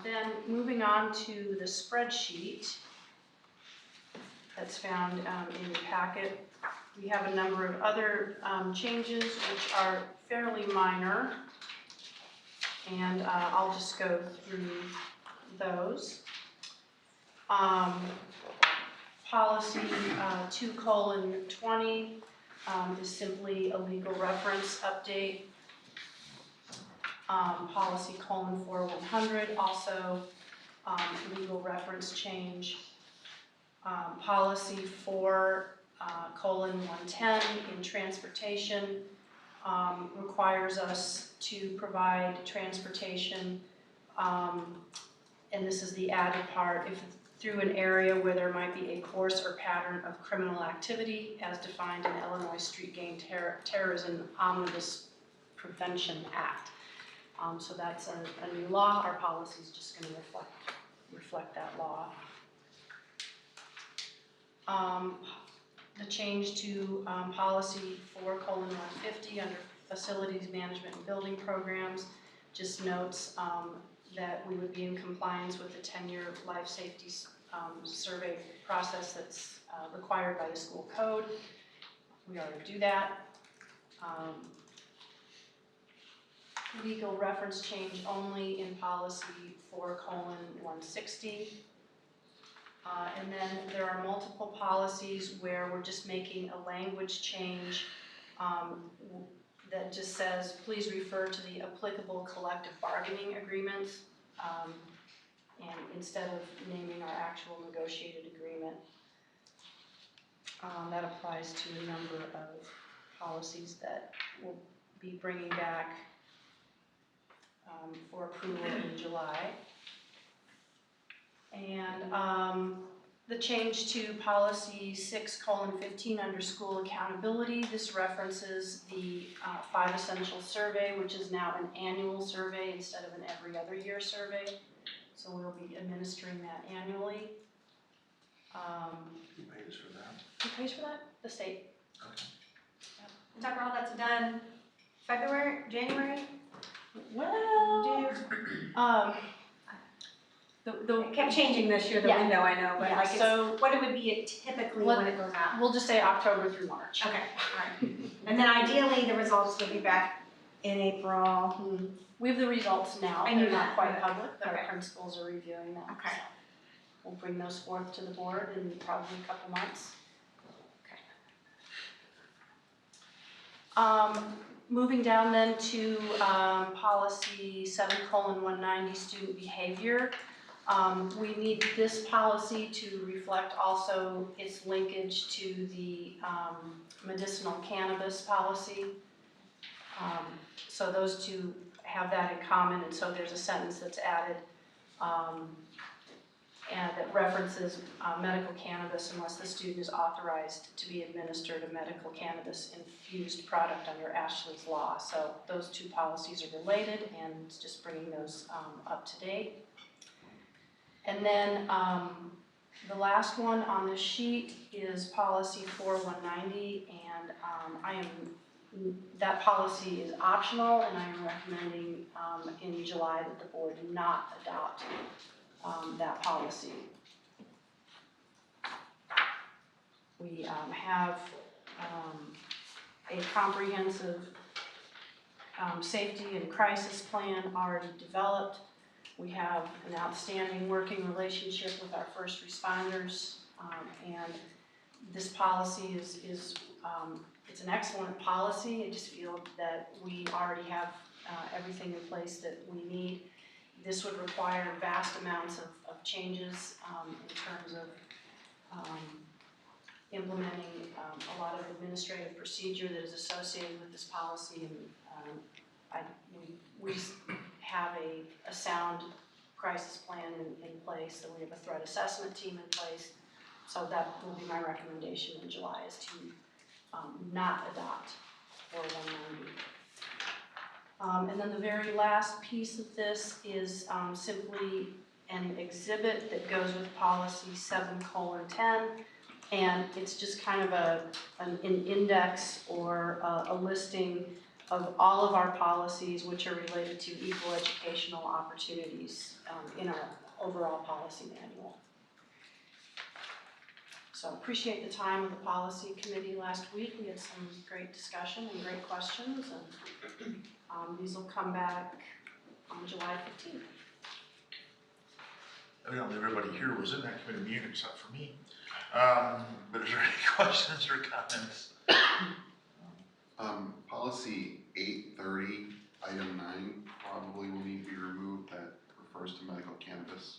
Then moving on to the spreadsheet that's found in your packet, we have a number of other changes which are fairly minor, and I'll just go through those. Policy 2:20 is simply a legal reference update. Policy 4:100, also legal reference change. Policy 4:110 in transportation requires us to provide transportation, and this is the added part, if through an area where there might be a course or pattern of criminal activity as defined in the Illinois Street Gang Terrorism Omnibus Prevention Act. So that's a new law. Our policy is just going to reflect that law. The change to policy 4:150 under facilities management and building programs just notes that we would be in compliance with the 10-year life safety survey process that's required by the school code. We already do that. Legal reference change only in policy 4:160. And then there are multiple policies where we're just making a language change that just says, please refer to the applicable collective bargaining agreements, and instead of naming our actual negotiated agreement. That applies to a number of policies that we'll be bringing back for approval in July. And the change to policy 6:15 under school accountability. This references the 5 essential survey, which is now an annual survey instead of an every other year survey. So we'll be administering that annually. Who pays for that? Who pays for that? The state. Okay. Dr. Hall, that's done February, January? Well, It kept changing this year, the Yeah. window, I know, but Yeah, like, it's, so what it would be typically when it goes out? we'll just say October through March. Okay, alright. And then ideally, the results would be back in April. We have the results now. I knew They're not that. quite public, but our Okay. principals are reviewing them. Okay. So we'll bring those forth to the board in probably a couple months. Moving down then to policy 7:190, student behavior. We need this policy to reflect also its linkage to the medicinal cannabis policy. So those two have that in common, and so there's a sentence that's added and that references medical cannabis unless the student is authorized to be administered a medical cannabis infused product under Ashley's Law. So those two policies are related, and just bringing those up to date. And then the last one on this sheet is policy 4190, and that policy is optional, and I am recommending in July that the board not adopt that policy. We have a comprehensive safety and crisis plan already developed. We have an outstanding working relationship with our first responders, and this policy is it's an excellent policy. I just feel that we already have everything in place that we need. This would require vast amounts of changes in terms of implementing a lot of administrative procedure that is associated with this policy, and we have a sound crisis plan in place, so we have a threat assessment team in place, so that will be my recommendation in July, is to not adopt 4190. And then the very last piece of this is simply an exhibit that goes with policy 7:10, and it's just kind of an index or a listing of all of our policies which are related to equal educational opportunities in our overall policy manual. So I appreciate the time of the policy committee last week. We had some great discussion and great questions, and these will come back on July 15th. Evidently, everybody here was in that committee meeting except for me. But is there any questions or comments? Policy 830, item 9, probably will need to be removed. That refers to medical cannabis.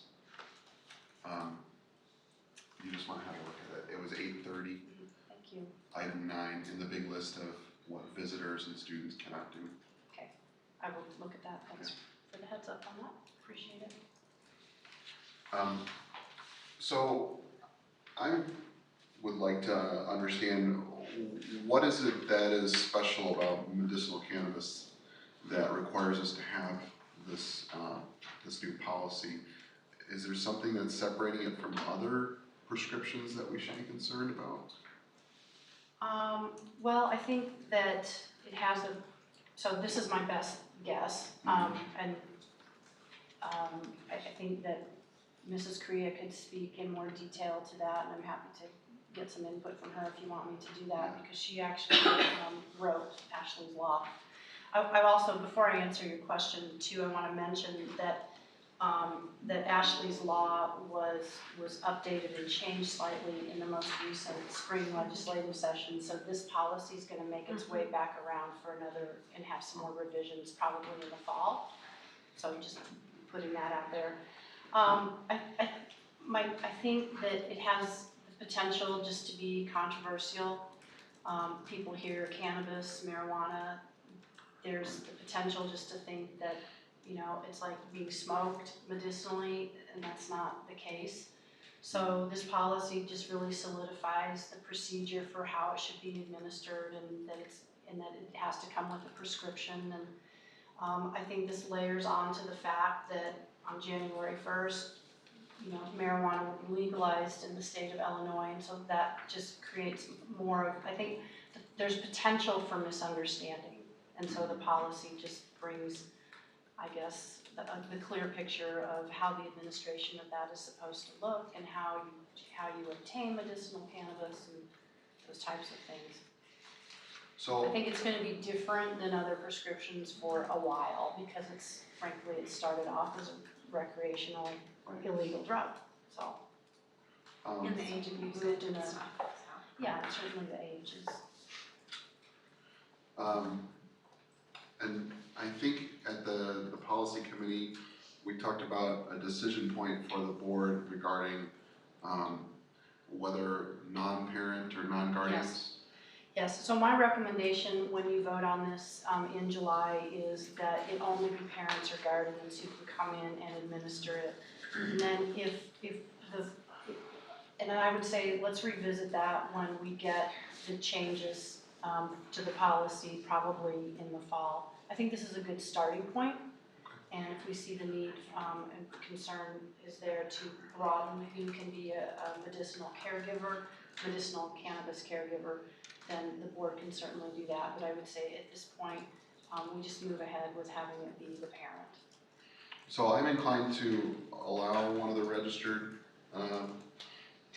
You just want to have a look at it. It was 830, Thank you. item 9, in the big list of what visitors and students cannot do. I will look at that. Thanks for the heads up on that. Appreciate it. So I would like to understand, what is it that is special about medicinal cannabis that requires us to have this this new policy? Is there something that's separating it from other prescriptions that we should be concerned about? Well, I think that it has so this is my best guess, and I think that Mrs. Correa could speak in more detail to that, and I'm happy to get some input from her if you want me to do that, because she actually wrote Ashley's Law. I also, before I answer your question too, I want to mention that that Ashley's Law was updated and changed slightly in the most recent spring legislative session, so this policy is going to make its way back around for another, and have some more revisions probably in the fall. So just putting that out there. I think that it has the potential just to be controversial. People hear cannabis, marijuana. There's the potential just to think that, you know, it's like being smoked medicinally, and that's not the case. So this policy just really solidifies the procedure for how it should be administered and that it has to come with a prescription. And I think this layers on to the fact that on January 1st, you know, marijuana will be legalized in the state of Illinois, and so that just creates more of, I think there's potential for misunderstanding. And so the policy just brings, I guess, the clear picture of how the administration of that is supposed to look and how you obtain medicinal cannabis and those types of things. So I think it's gonna be different than other prescriptions for a while because it's, frankly, it started off as a recreational illegal drug, so. And the age of usage moved in and a- stuff, so. Yeah, certainly the age is. And I think at the policy committee, we talked about a decision point for the board regarding whether non-parent or non-guardians. Yes, so my recommendation when you vote on this in July is that it only be parents or guardians who can come in and administer it. And then and I would say, let's revisit that when we get the changes to the policy, probably in the fall. I think this is a good starting point, and if we see the need and concern is there to broaden who can be a medicinal cannabis caregiver, then the board can certainly do that. But I would say at this point, we just move ahead with having it be the parent. So I'm inclined to allow one of the registered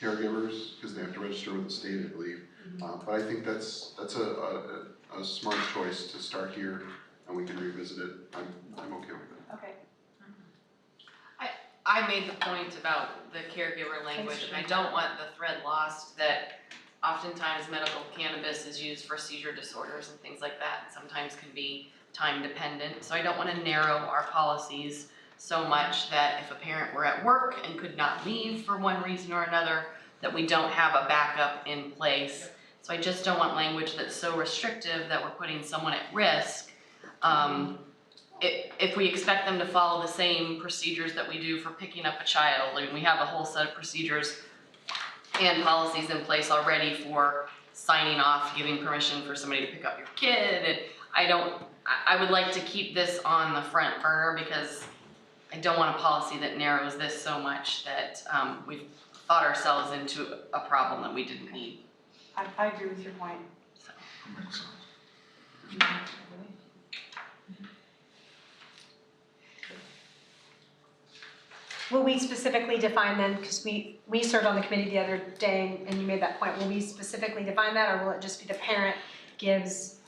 caregivers, because they have to register with the state, I believe. But I think that's a smart choice to start here, and we can revisit it. I'm okay with it. Okay. I made the point about the caregiver language, and I don't want the thread lost that oftentimes medical cannabis is used for seizure disorders and things like that, and sometimes can be time dependent. So I don't want to narrow our policies so much that if a parent were at work and could not leave for one reason or another, that we don't have a backup in place. So I just don't want language that's so restrictive that we're putting someone at risk. If we expect them to follow the same procedures that we do for picking up a child, I mean, we have a whole set of procedures and policies in place already for signing off, giving permission for somebody to pick up your kid. And I would like to keep this on the front burner because I don't want a policy that narrows this so much that we've thought ourselves into a problem that we didn't need. I agree with your point. Makes sense. Will we specifically define then, because we served on the committee the other day and you made that point, will we specifically define that, or will it just be the parent gives,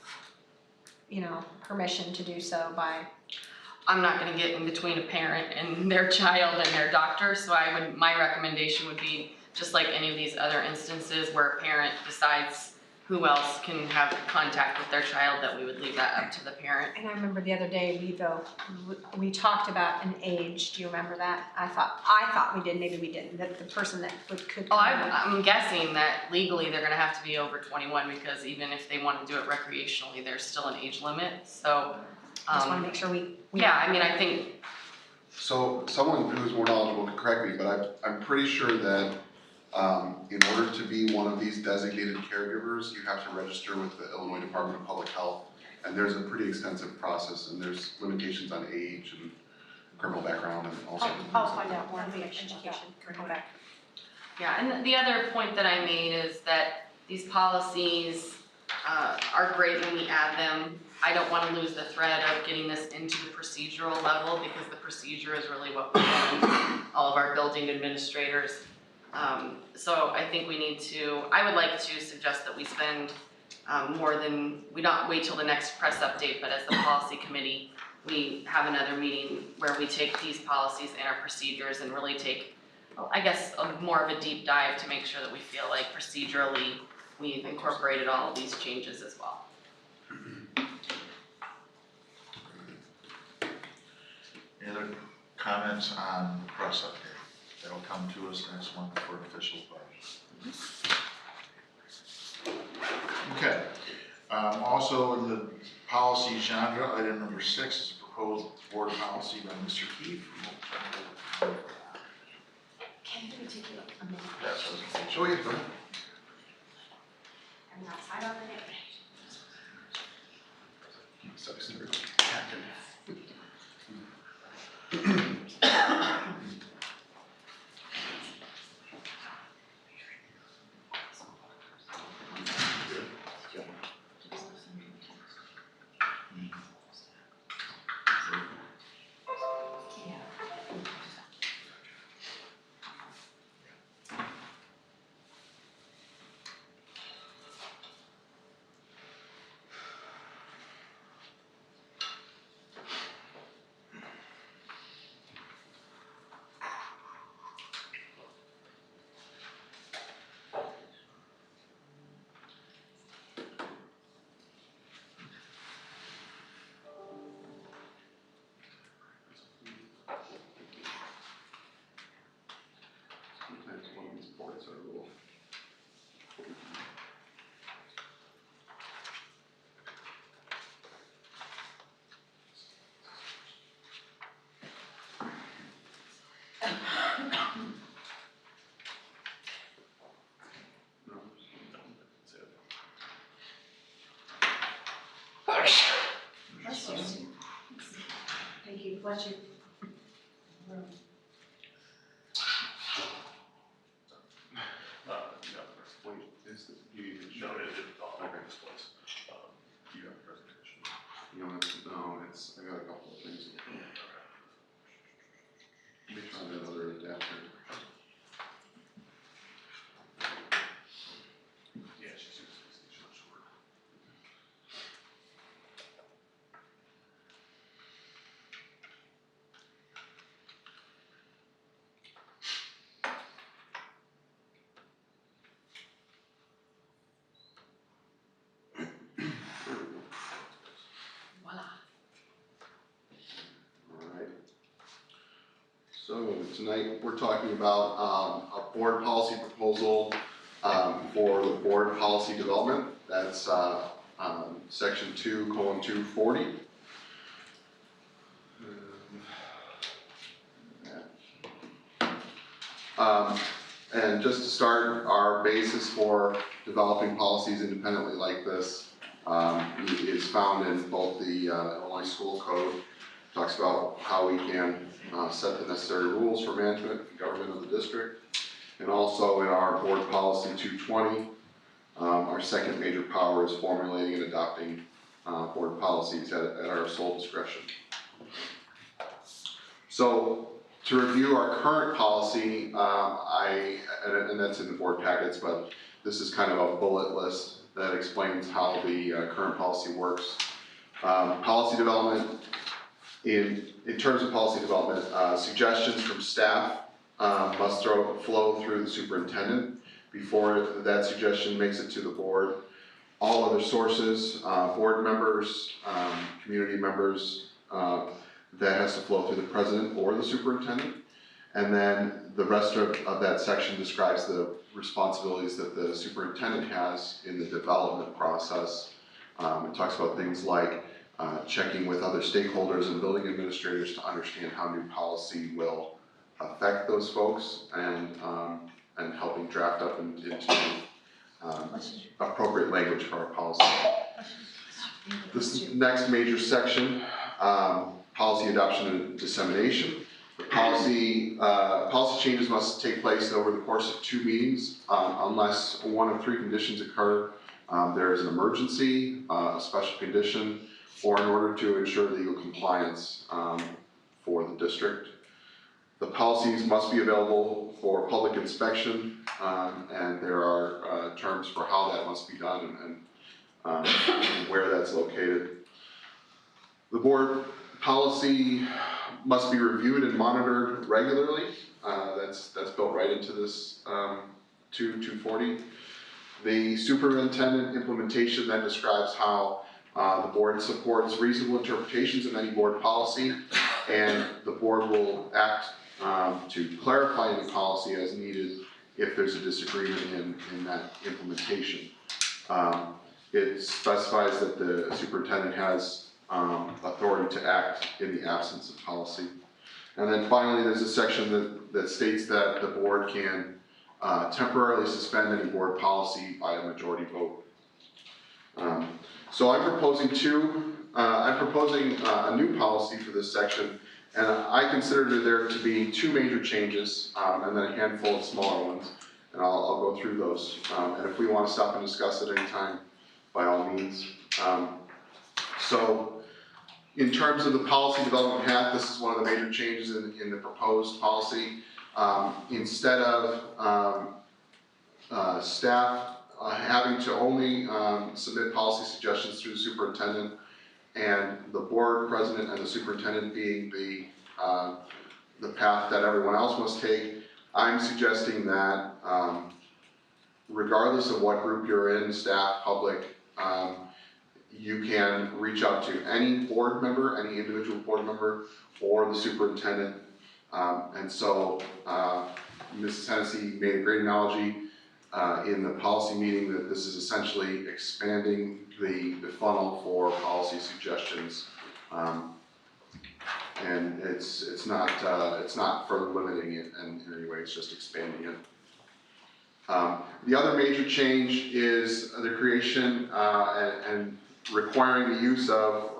you know, permission to do so by? I'm not gonna get in between a parent and their child and their doctor, so my recommendation would be just like any of these other instances where a parent decides who else can have contact with their child, that we would leave that up to the parent. And I remember the other day, we talked about an age, do you remember that? I thought we did, maybe we didn't, that the person that could. Oh, I'm guessing that legally they're gonna have to be over 21 because even if they wanna do it recreationally, there's still an age limit, so. Just wanna make sure we. Yeah, I mean, I think. So someone who's more knowledgeable can correct me, but I'm pretty sure that in order to be one of these designated caregivers, you have to register with the Illinois Department of Public Health. And there's a pretty extensive process, and there's limitations on age and criminal background and all sorts of things. I'll find out more information about that. Education, go back. Yeah, and the other point that I made is that these policies are great when we add them. I don't want to lose the thread of getting this into the procedural level because the procedure is really what we want all of our building administrators. So I think I would like to suggest that we spend we don't wait till the next press update, but as the policy committee, we have another meeting where we take these policies and our procedures and really take, I guess, more of a deep dive to make sure that we feel like procedurally we've incorporated all of these changes as well. Any other comments on the press update? That'll come to us next month for official budget. Okay. Also in the policy genre, item number 6 is a proposed board policy by Mr. Keefe. Can we take a minute? Sure, you go ahead. I'm outside on the neighborhood. Sometimes one of these boards are a little. Thank you, bless you. Wait, is this, you need to No, show it it? didn't all Okay. this place. You got a presentation. You know, no, it's, I got a couple of things. Let me try that other adapter. Yeah, she's much shorter. Voila. Alright. So tonight, we're talking about a board policy proposal for the board policy development. That's section 2:240. And just to start, our basis for developing policies independently like this is found in both the Illinois School Code, talks about how we can set the necessary rules for management and government of the district, and also in our board policy 220, our second major power is formulating and adopting board policies at our sole discretion. So to review our current policy, and that's in the board packets, but this is kind of a bullet list that explains how the current policy works. Policy development, in terms of policy development, suggestions from staff must flow through the superintendent before that suggestion makes it to the board. All other sources, board members, community members, that has to flow through the president or the superintendent. And then the rest of that section describes the responsibilities that the superintendent has in the development process. It talks about things like checking with other stakeholders and building administrators to understand how new policy will affect those folks, and helping draft up into appropriate language for our policy. This next major section, policy adoption and dissemination. The policy changes must take place over the course of 2 meetings unless one of 3 conditions occur. There is an emergency, a special condition, or in order to ensure legal compliance for the district. The policies must be available for public inspection, and there are terms for how that must be done and where that's located. The board policy must be reviewed and monitored regularly. That's built right into this 240. The superintendent implementation then describes how the board supports reasonable interpretations of any board policy, and the board will act to clarify any policy as needed if there's a disagreement in that implementation. It specifies that the superintendent has authority to act in the absence of policy. And then finally, there's a section that states that the board can temporarily suspend any board policy by a majority vote. So I'm proposing a new policy for this section, and I consider there to be two major changes, and then a handful of smaller ones, and I'll go through those. And if we want to stop and discuss at any time, by all means. So in terms of the policy development path, this is one of the major changes in the proposed policy. Instead of staff having to only submit policy suggestions through the superintendent, and the board president and the superintendent being the path that everyone else must take, I'm suggesting that regardless of what group you're in, staff, public, you can reach out to any board member, any individual board member, or the superintendent. And so Mrs. Hennessy made a great analogy in the policy meeting that this is essentially expanding the funnel for policy suggestions. And it's not further limiting it in any way, it's just expanding it. The other major change is the creation and requiring the use of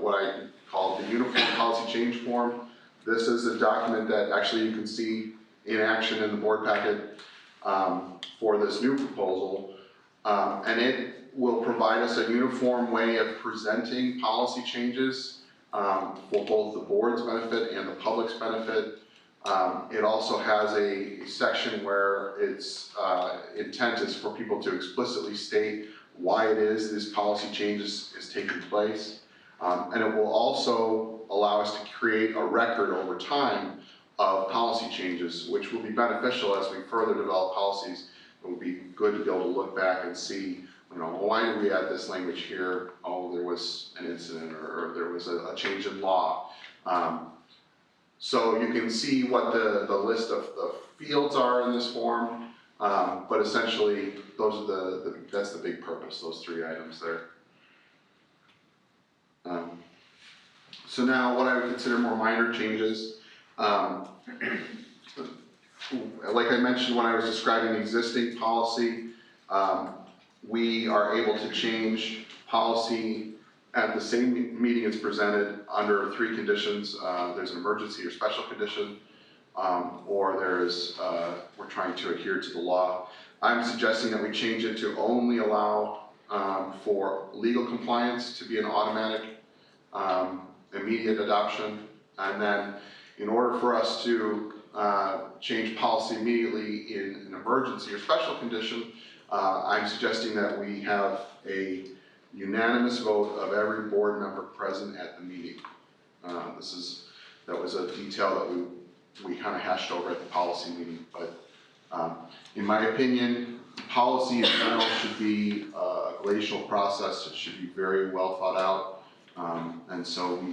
what I call the Uniform Policy Change Form. This is a document that actually you can see in action in the board packet for this new proposal. And it will provide us a uniform way of presenting policy changes for both the board's benefit and the public's benefit. It also has a section where its intent is for people to explicitly state why it is this policy change is taking place. And it will also allow us to create a record over time of policy changes, which will be beneficial as we further develop policies. It will be good to be able to look back and see, why did we add this language here? Oh, there was an incident, or there was a change in law. So you can see what the list of the fields are in this form, but essentially those are that's the big purpose, those three items there. So now what I would consider more minor changes, like I mentioned when I was describing the existing policy, we are able to change policy at the same meeting it's presented under three conditions. There's an emergency or special condition, or there's, we're trying to adhere to the law. I'm suggesting that we change it to only allow for legal compliance to be an automatic immediate adoption. And then in order for us to change policy immediately in an emergency or special condition, I'm suggesting that we have a unanimous vote of every board member present at the meeting. That was a detail that we kind of hashed over at the policy meeting, but in my opinion, policy in general should be a glacial process. It should be very well thought out, and so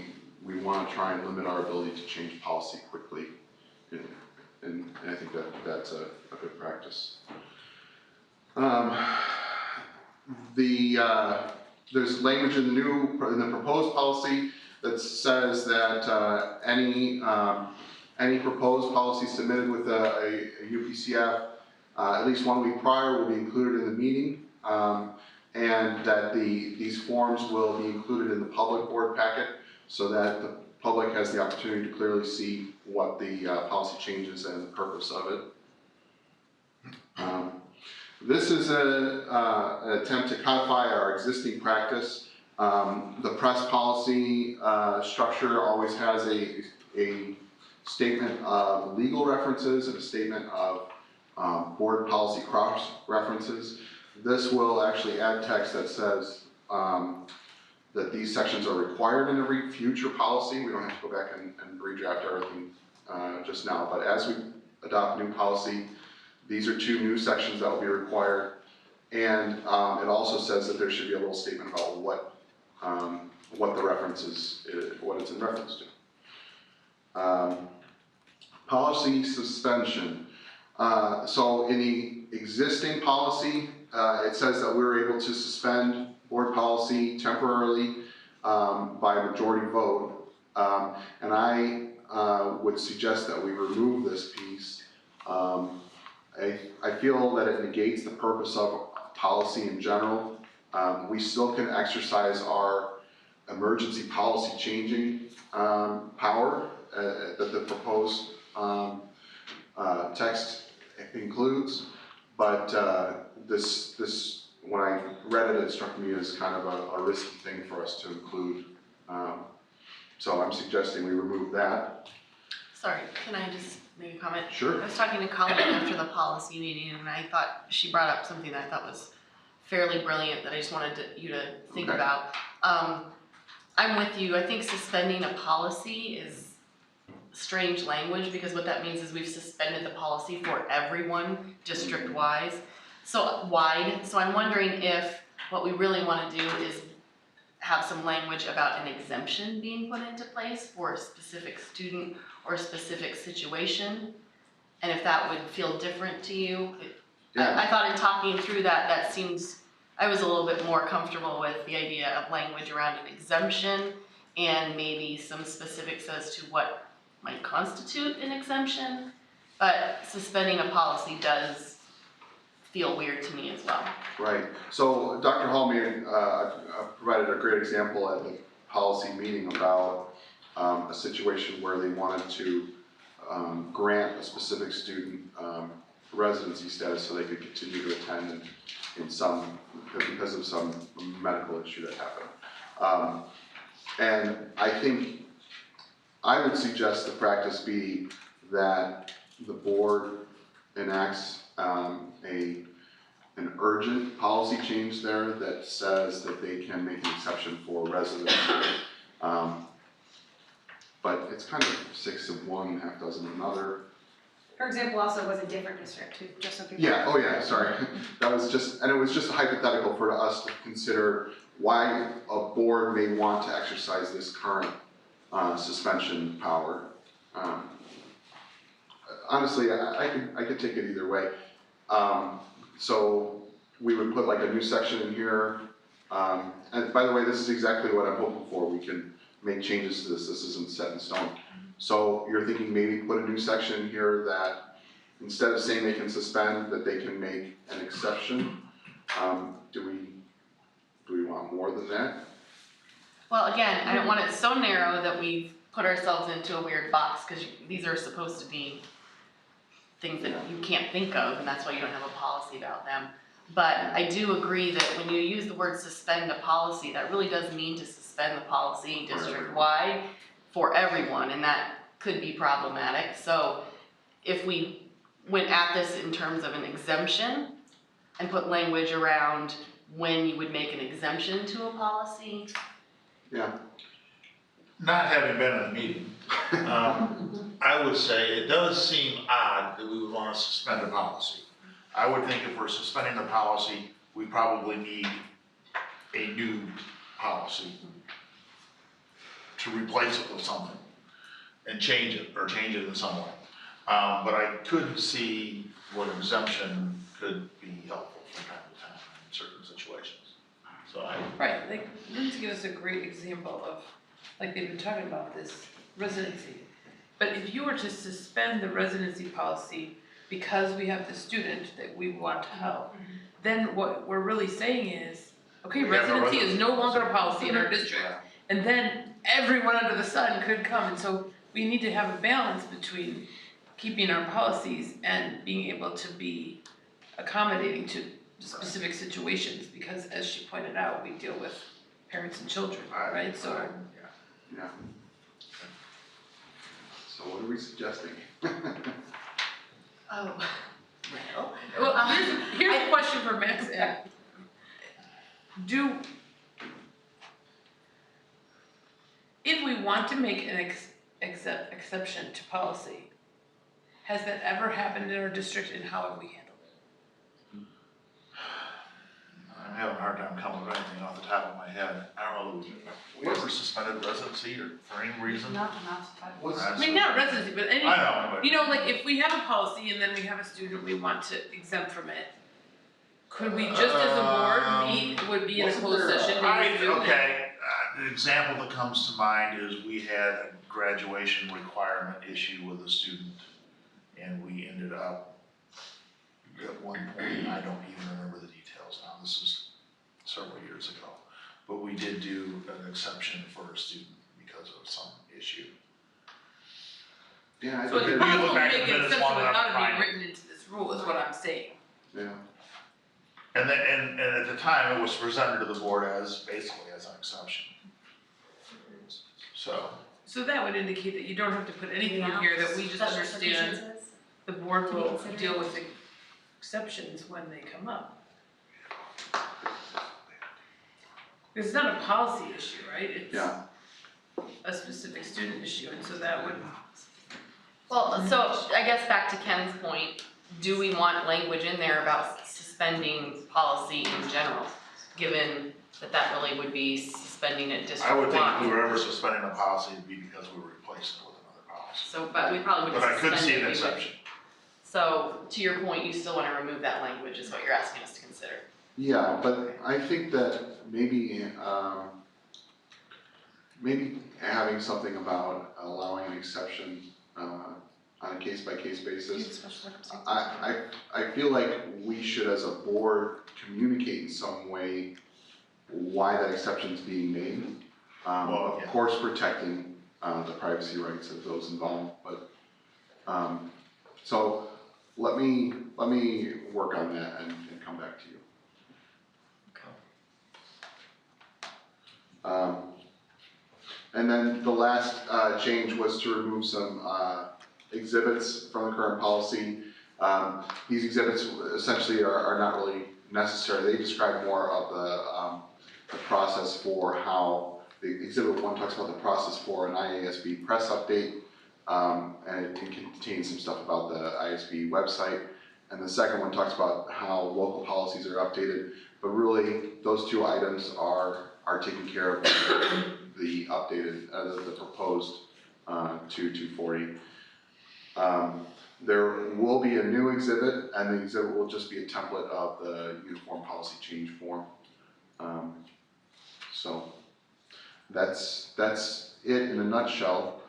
we want to try and limit our ability to change policy quickly, and I think that's a good practice. There's language in the proposed policy that says that any proposed policy submitted with a UPCF at least 1 week prior will be included in the meeting, and that these forms will be included in the public board packet so that the public has the opportunity to clearly see what the policy changes and the purpose of it. This is an attempt to codify our existing practice. The press policy structure always has a statement of legal references and a statement of board policy cross references. This will actually add text that says that these sections are required in every future policy. We don't have to go back and redraft everything just now, but as we adopt new policy, these are two new sections that will be required, and it also says that there should be a little statement about what the reference is, what it's in reference to. Policy suspension. So in the existing policy, it says that we're able to suspend board policy temporarily by majority vote, and I would suggest that we remove this piece. I feel that it negates the purpose of policy in general. We still can exercise our emergency policy changing power that the proposed text includes, but this when I read it, it struck me as kind of a risky thing for us to include. So I'm suggesting we remove that. Sorry, can I just make a comment? Sure. I was talking to Colleen after the policy meeting, and I thought she brought up something that I thought was fairly brilliant that I just wanted you to think Okay. about. I'm with you. I think suspending a policy is strange language, because what that means is we've suspended the policy for everyone, district-wise. So I'm wondering if what we really want to do is have some language about an exemption being put into place for a specific student or a specific situation, and if that would feel different to you. Yeah. I thought in talking through that seems, I was a little bit more comfortable with the idea of language around an exemption and maybe some specifics as to what might constitute an exemption, but suspending a policy does feel weird to me as well. Right. So Dr. Hall provided a great example at the policy meeting about a situation where they wanted to grant a specific student residency status so they could continue to attend because of some medical issue that happened. And I think I would suggest the practice be that the board enacts an urgent policy change there that says that they can make an exception for residents. But it's kind of 6 of one, half dozen of another. Her example also was a different district too, just so people. Yeah, oh yeah, sorry. That was just, and it was just a hypothetical for us to consider why a board may want to exercise this current suspension power. Honestly, I could take it either way. So we would put like a new section in here. And by the way, this is exactly what I'm hoping for. We can make changes to this. This isn't set in stone. So you're thinking maybe put a new section in here that instead of saying they can suspend, that they can make an exception. Do we want more than that? Well, again, I don't want it so narrow that we've put ourselves into a weird box, because these are supposed to be things that you can't think of, and that's why you don't have a policy about them. But I do agree that when you use the word suspend a policy, that really does mean to suspend the policy district-wide for everyone, and that could be problematic. So if we went at this in terms of an exemption and put language around when you would make an exemption to a policy. Yeah. Not having been in a meeting, I would say it does seem odd that we would want to suspend a policy. I would think if we're suspending the policy, we probably need a new policy to replace it with something and change it in some way. But I could see what exemption could be helpful from time to time in certain situations. So Right, like Lynn's give us a great example of, like they've been talking about this residency. But if you were to suspend the residency policy because we have the student that we want to help, then what we're really saying is, okay, We have no residency is no longer a policy in our residency. district. And then everyone under the sun could come, and so we need to have a balance between keeping our policies and being able to be accommodating to specific situations, because as she pointed out, we deal with parents and children, right? So Yeah. So what are we suggesting? Oh, well. Well, here's a question for Max. If we want to make an exception to policy, has that ever happened in our district, and how have we handled it? I'm having a hard time coming up with anything off the top of my head. I don't know, we ever suspended residency or for any reason? Not I mean, not residency, but any, I know, but. you know, like if we have a policy and then we have a student we want to exempt from it, could we just as a board meet, would be in a closed session? Okay, An example that comes to mind is we had a graduation requirement issue with a student, and we ended up at one point, I don't even remember the details now, this was several years ago, but we did do an exception for a student because of some issue. Yeah, I So think it's We can that, look possible to back make at an minutes exception long enough to without it find being written into this rule, is what I'm saying. yeah, And then, and at the time, it was presented to the board as basically as an exception. So, So that would indicate that you don't have to put anything in here, that we just Special understand circumstances. the board To be will considered. deal with the exceptions when they come up. It's not a policy issue, right? It's yeah. a specific student issue, and so that would, Well, so I guess back to Ken's point, do we want language in there about suspending policy in general? Given that that really would be suspending it I would district think if we wide. were ever suspending a policy, it'd be because we were replacing it with another policy. So, but we probably But wouldn't I could suspend see it, an we would- exception. So, to your point, you still wanna remove that language is what you're asking us to consider. Yeah, but I think that maybe, maybe having something about allowing an exception, on a case-by-case basis. I feel like we should, as a board, communicate in some way why that exception's being made. Well, Of yeah. course, protecting, the privacy rights of those involved, but, so let me work on that and come back to you. And then the last change was to remove some exhibits from the current policy. These exhibits essentially are not really necessary. They describe more of the process for how, the exhibit 1 talks about the process for an IASB press update, and it contains some stuff about the IASB website. And the second one talks about how local policies are updated, but really those two items are taken care of by the updated, the proposed 2240. There will be a new exhibit, and the exhibit will just be a template of the uniform policy change form. So that's it in a nutshell.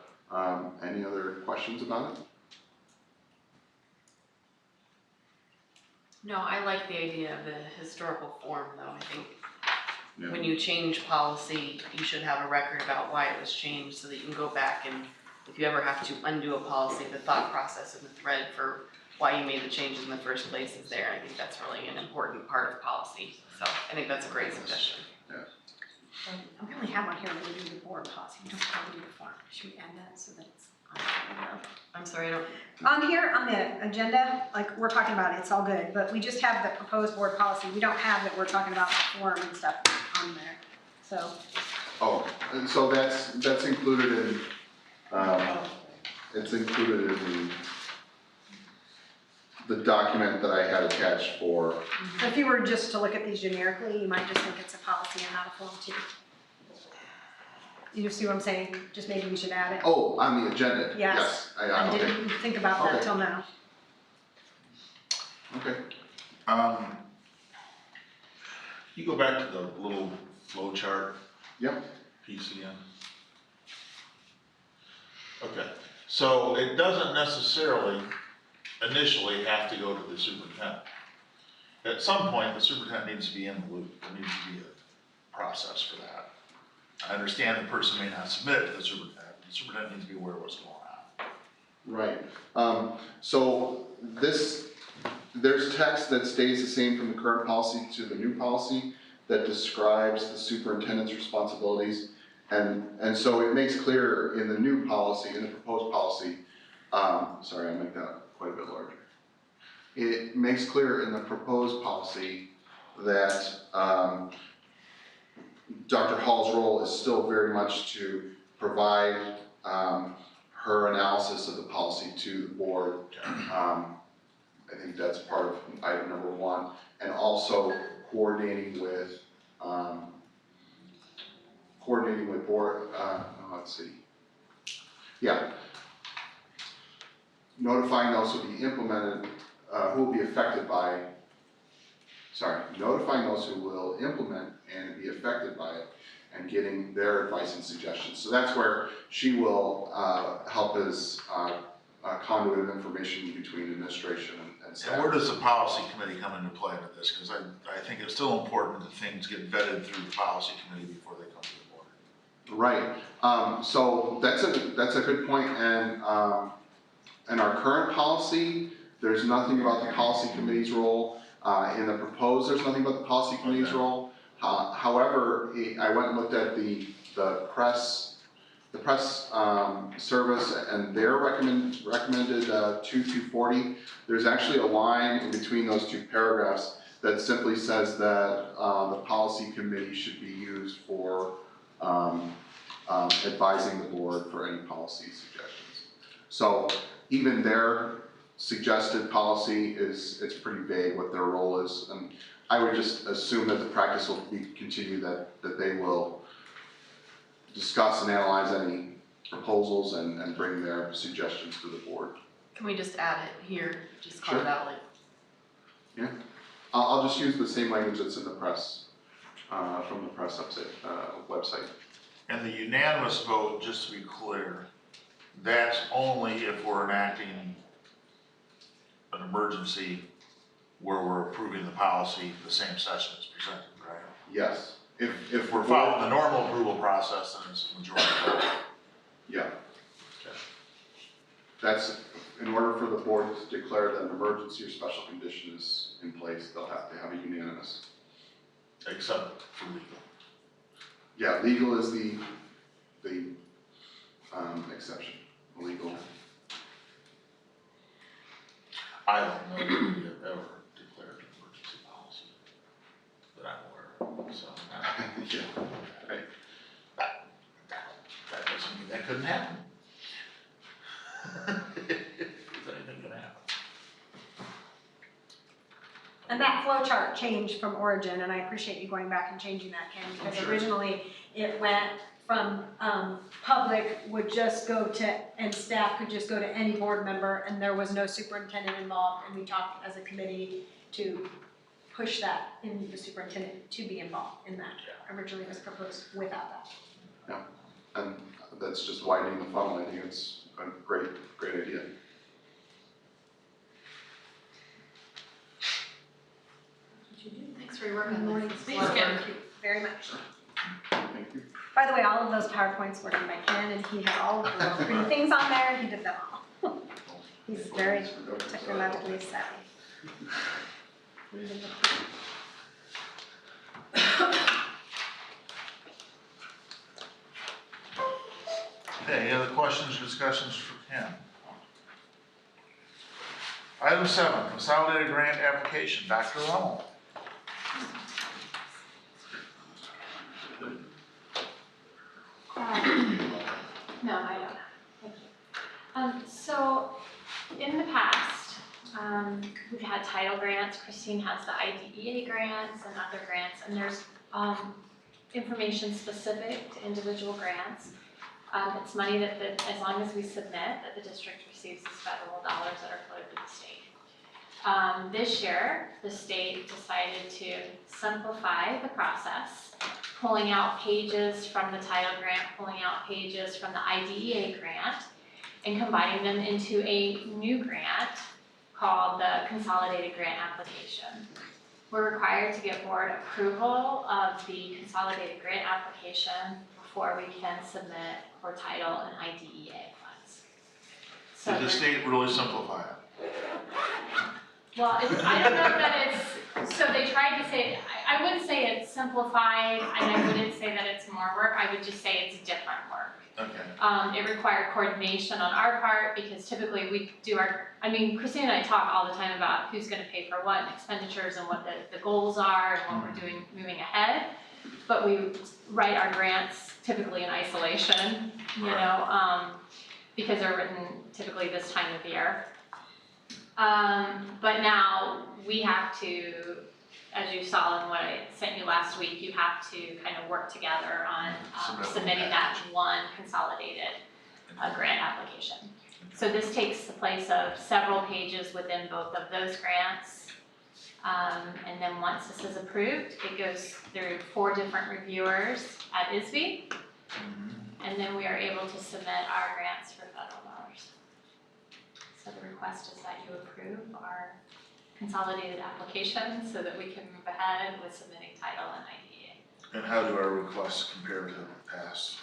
Any other questions about it? No, I like the idea of the historical form though, I think Yeah. when you change policy, you should have a record about why it was changed so that you can go back and if you ever have to undo a policy, the thought process and the thread for why you made the changes in the first place is there. I think that's really an important part of policy. So I think that's a great suggestion. We only have one here when we do the board policy, we don't probably do the form. Should we add that so that it's on the I'm sorry, I don't, On here, on the agenda, like we're talking about, it's all good, but we just have the proposed board policy. We don't have that we're talking about the form and stuff on there, so. Oh, and so that's included in, it's included in the document that I had attached for, So if you were just to look at these generically, you might just think it's a policy and not a form too. You see what I'm saying? Just maybe we should add it. oh, on the agenda, Yes. yes, I okay, didn't think about that Okay. till now. okay. You go back to the little flow chart. Yep. Piece again. Okay, so it doesn't necessarily initially have to go to the superintendent. At some point, the superintendent needs to be in the loop. There needs to be a process for that. I understand the person may not submit it to the superintendent needs to be aware of what's going on. Right, so there's text that stays the same from the current policy to the new policy that describes the superintendent's responsibilities. And so it makes clear in the new policy, in the proposed policy, sorry, I'll make that quite a bit larger. It makes clear in the proposed policy that Dr. Hall's role is still very much to provide her analysis of the policy to the board. I think that's part of item number 1, and also coordinating with board, let's see. Yeah. Notifying those who will be implemented, who will be affected by, notifying those who will implement and be affected by it, and getting their advice and suggestions. So that's where she will help as conduit of information between administration and staff. And where does the policy committee come into play with this? Because I think it's still important that things get vetted through the policy committee before they come to the board. Right. So that's a good point. And in our current policy, there's nothing about the policy committee's role. In the proposed, there's nothing about the policy committee's role. However, I went and looked at the press service and their recommended 2-240. There's actually a line in between those two paragraphs that simply says that the policy committee should be used for advising the board for any policy suggestions. So even their suggested policy it's pretty vague what their role is, and I would just assume that the practice will continue that they will discuss and analyze any proposals and bring their suggestions to the board. Can we just add it here, just call Sure. it out like? Yeah, I'll just use the same language that's in the press, from the press website. And the unanimous vote, just to be clear, that's only if we're enacting an emergency where we're approving the policy the same session as presented, right? Yes, If we're following the normal approval process, then it's a majority vote. yeah. Okay. That's, in order for the board to declare that an emergency or special condition is in place, they'll have to have a unanimous. Except for legal. Yeah, legal is the exception, legal. I don't know that we have ever declared an emergency policy that I'm aware of, so. Yeah, right. That doesn't mean that couldn't happen. Is anything gonna happen? And that flow chart changed from origin, and I appreciate you going back and changing that, Ken, because Sure. originally it went from public would just go to, and staff could just go to any board member, and there was no superintendent involved, and we talked as a committee to push that in the superintendent to be involved in that. Originally it was proposed without that. And that's just widening the funnel. I think it's a great idea. Thanks for your work on this. Thank you very much. Thank you. By the way, all of those PowerPoints were done by Ken, and he had all of the little pretty things on there, and he did them all. He's very technologically savvy. Okay, any other questions or discussions for Ken? Item 7, consolidated grant application, Dr. Rummel. No, I don't. Thank you. So in the past, we've had title grants. Christine has the IDEA grants and other grants, and there's information specific to individual grants. It's money that, as long as we submit, that the district receives these federal dollars that are floated to the state. This year, the state decided to simplify the process, pulling out pages from the title grant, pulling out pages from the IDEA grant, and combining them into a new grant called the Consolidated Grant Application. We're required to get board approval of the Consolidated Grant Application before we can submit for title and IDEA funds. So Did the state really simplify it? well, I don't know that it's, so they tried to say, I wouldn't say it's simplified, and I wouldn't say that it's more work, I would just say it's different work. Okay. It required coordination on our part, because typically we do Christine and I talk all the time about who's gonna pay for what, and expenditures, and what the goals are, and what we're doing moving ahead. But we write our grants typically in isolation, you know, because they're written typically this time of year. But now we have to, as you saw in what I sent you last week, you have to kind of work together on submitting that one consolidated grant application. So this takes the place of several pages within both of those grants. And then once this is approved, it goes through 4 different reviewers at ISB. And then we are able to submit our grants for federal dollars. So the request is that you approve our consolidated application so that we can move ahead with submitting title and IDEA. And how do our requests compare to past?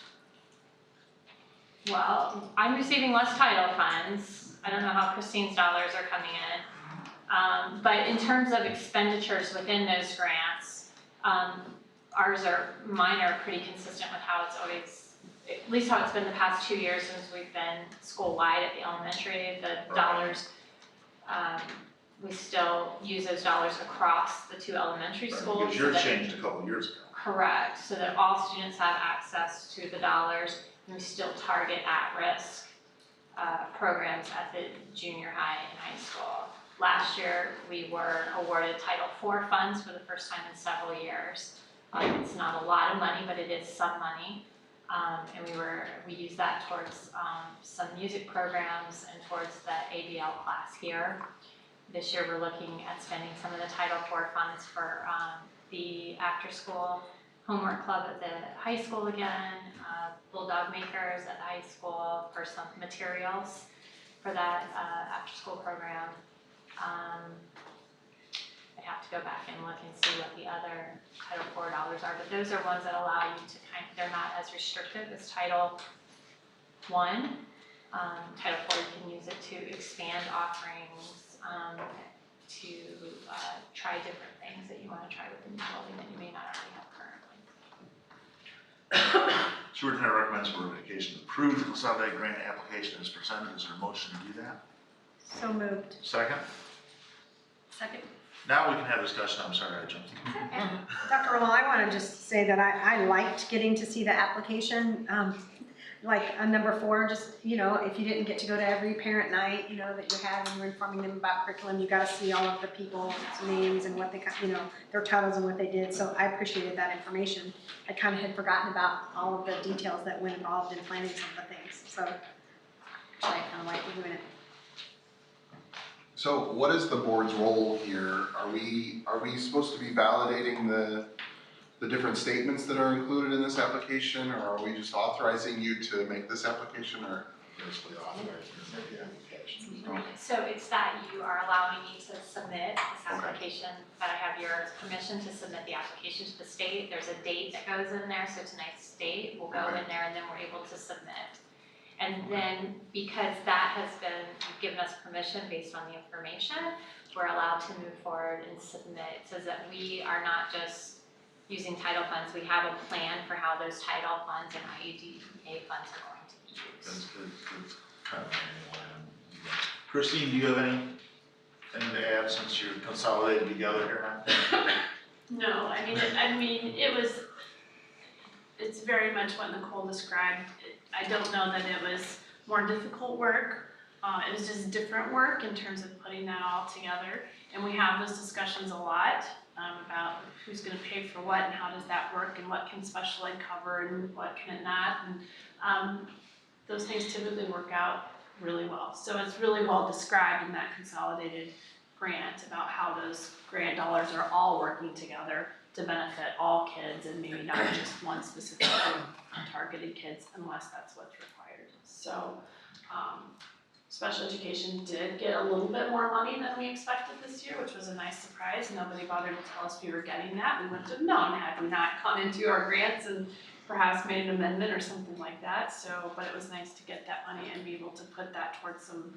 Well, I'm receiving less title funds. I don't know how Christine's dollars are coming in. But in terms of expenditures within those grants, mine are pretty consistent with how it's always, at least how it's been the past 2 years since we've been school-wide at the elementary. The dollars, we still use those dollars across the 2 elementary schools. Because yours changed a couple years ago. Correct, so that all students have access to the dollars, and we still target at-risk programs at the junior high and high school. Last year, we were awarded Title IV funds for the first time in several years. It's not a lot of money, but it is some money. And we use that towards some music programs and towards the ABL class here. This year, we're looking at spending some of the Title IV funds for the after-school homework club at the high school again, Bulldog Makers at the high school for some materials for that after-school program. I'd have to go back and look and see what the other Title IV dollars are, but those are ones that allow you to they're not as restrictive as Title I. Title IV, you can use it to expand offerings, to try different things that you want to try within the building that you may not already have currently. Superintendent recommends Board of Education approve the consolidated grant application as presented. Is there a motion to do that? So moved. Second? Second. Now we can have discussion. I'm sorry, I jumped. Dr. Roll, I want to just say that I liked getting to see the application. Like number 4, just, if you didn't get to go to every parent night, that you had when you were informing them about curriculum, you got to see all of the people's names and what they, their titles and what they did. So I appreciated that information. I kind of had forgotten about all of the details that went involved in planning some of the things. So I kind of like doing it. So what is the board's role here? Are we supposed to be validating the different statements that are included in this application, or are we just authorizing you to make this application, or? Basically authorized to make the application. So it's that you are allowing me to submit this application, that I have your permission to submit the application to the state. There's a date that goes in there, so tonight's date will go in there, and then we're able to submit. And then because that has been, you've given us permission based on the information, we're allowed to move forward and submit. It says that we are not just using title funds, we have a plan for how those title funds and IEDA funds are going to be used. That's good. Kind of anyway. Christine, do you have anything to add since you're consolidated together here now? No, it's very much what Nicole described. I don't know that it was more difficult work. It was just different work in terms of putting that all together. And we have those discussions a lot about who's going to pay for what and how does that work and what can special ed cover and what can it not. And those things typically work out really well. So it's really well described in that consolidated grant about how those grant dollars are all working together to benefit all kids and maybe not just one specific targeted kids unless that's what's required. So special education did get a little bit more money than we expected this year, which was a nice surprise. Nobody bothered to tell us we were getting that. We wouldn't have known had we not gone into our grants and perhaps made an amendment or something like that. So, but it was nice to get that money and be able to put that towards some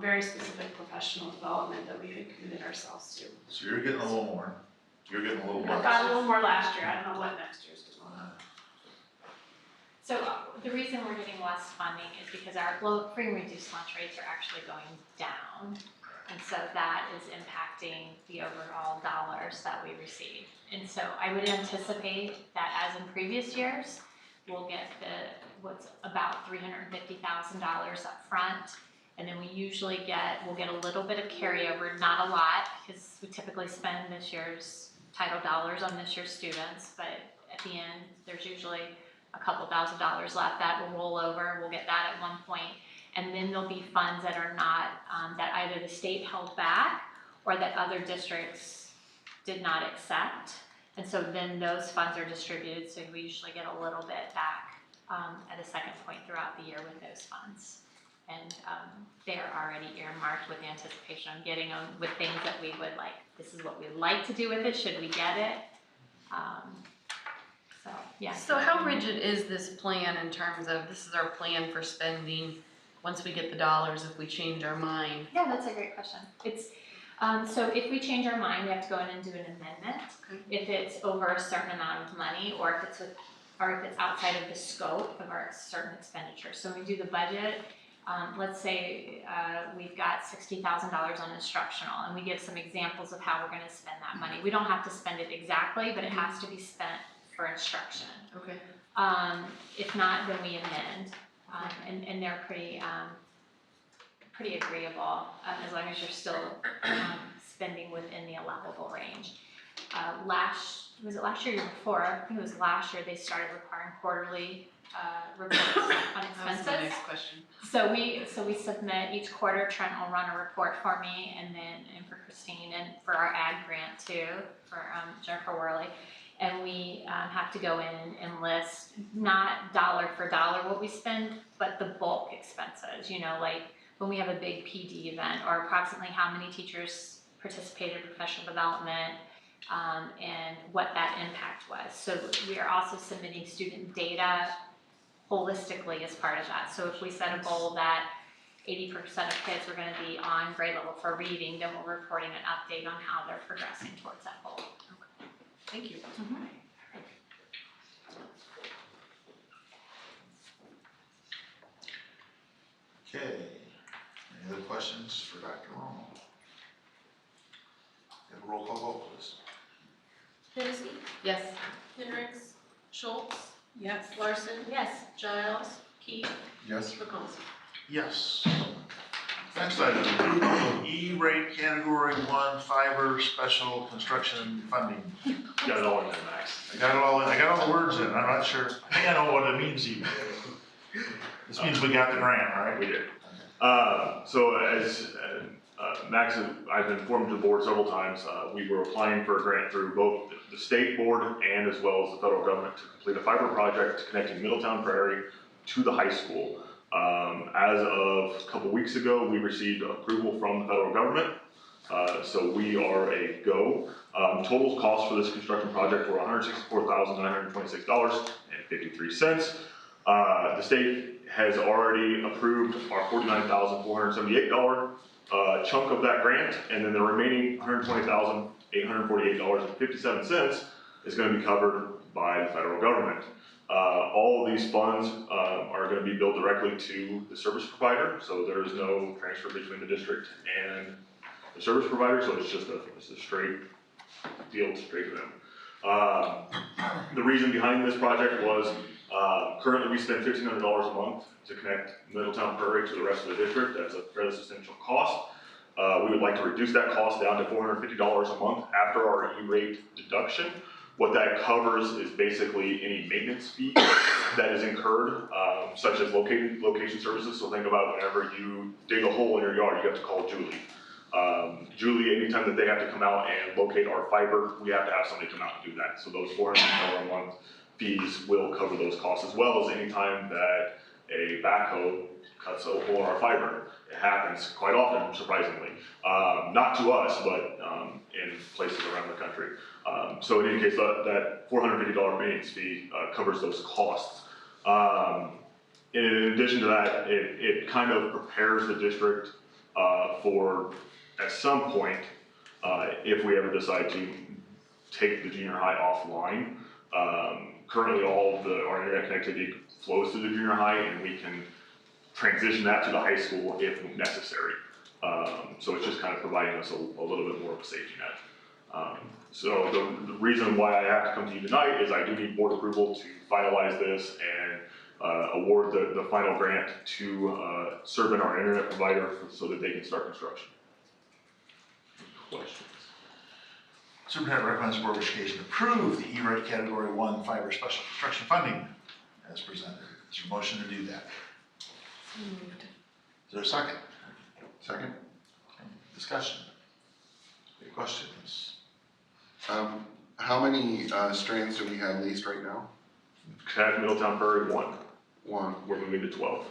very specific professional development that we had committed ourselves to. So you're getting a little more. You're getting a little more. I got a little more last year. I don't know what next year's doing. So the reason we're getting less funding is because our free and reduced lunch rates are actually going down. And so that is impacting the overall dollars that we receive. And so I would anticipate that as in previous years, we'll get what's about $350,000 up front. And then we'll get a little bit of carryover, not a lot, because we typically spend this year's title dollars on this year's students, but at the end, there's usually a couple $1,000s left that will roll over. We'll get that at one point. And then there'll be funds that are not, that either the state held back or that other districts did not accept. And so then those funds are distributed, so we usually get a little bit back at a second point throughout the year with those funds. And they're already earmarked with anticipation of getting them with things that we would like, this is what we'd like to do with it, should we get it? So, yeah. So how rigid is this plan in terms of, this is our plan for spending, once we get the dollars, if we change our mind? Yeah, that's a great question. It's, so if we change our mind, we have to go in and do an amendment. Okay. If it's over a certain amount of money, or if it's outside of the scope of our certain expenditures. So when we do the budget, let's say we've got $60,000 on instructional, and we give some examples of how we're gonna spend that money. We don't have to spend it exactly, but it has to be spent for instruction. Okay. If not, then we amend, and they're pretty agreeable, as long as you're still spending within the allowable range. Was it last year or year before? I think it was last year, they started requiring quarterly reports on expenses. That's the next question. So we submit each quarter. Trent will run a report for me, and for Christine, and for our ag grant too, for Jennifer Worley. And we have to go in and list, not dollar for dollar what we spend, but the bulk expenses, like when we have a big PD event, or approximately how many teachers participated in professional development, and what that impact was. So we are also submitting student data holistically as part of that. So if we set a goal that 80% of kids were going to be on grade level for reading, then we're reporting an update on how they're progressing towards that goal. Thank you. Okay, any other questions for Dr. Romo? Have a roll call vote, please. Hennessy, Yes. Hendricks, Schultz, Yes. Larson, Yes. Giles, Keith, Yes. McCombs. Yes. Next item, approval of E-rate category 1 fiber special construction funding. Got it all in there, Max. I got all the words in, I'm not sure, I think I know what it means even. This means we got the grant, right? We did. So as Max, I've informed the board several times, we were applying for a grant through both the state board and as well as the federal government to complete a fiber project connecting Middletown Prairie to the high school. As of a couple weeks ago, we received approval from the federal government. So we are a go. Total cost for this construction project were $164,926.53. The state has already approved our $49,478 chunk of that grant, and then the remaining $120,848.57 is going to be covered by the federal government. All of these funds are going to be billed directly to the service provider, so there is no transfer between the district and the service provider, so it's a straight deal straight to them. The reason behind this project was currently we spend $1,500 a month to connect Middletown Prairie to the rest of the district. That's a fairly substantial cost. We would like to reduce that cost down to $450 a month after our E-rate deduction. What that covers is basically any maintenance fee that is incurred, such as location services. So think about whenever you dig a hole in your yard, you have to call Julie. Julie, anytime that they have to come out and locate our fiber, we have to have somebody come out and do that. So those $400 a month fees will cover those costs, as well as any time that a backhoe cuts a hole in our fiber. It happens quite often, surprisingly. Not to us, but in places around the country. So in any case, that $450 maintenance fee covers those costs. In addition to that, it kind of prepares the district for, at some point, if we ever decide to take the junior high offline. Currently, all of our internet connectivity flows to the junior high, and we can transition that to the high school if necessary. So it's just kind of providing us a little bit more of a safety net. So the reason why I have to come to you tonight is I do need board approval to finalize this and award the final grant to Servin, our internet provider, so that they can start construction. Questions? Superintendent recommends the Board of Education approve the E-rate category 1 fiber special construction funding as presented. Is there a motion to do that? Is there a second? Second? Okay. Discussion. Any questions? How many, strands do we have leased right now? At Middletown Prairie, 1. One. We're moving to 12.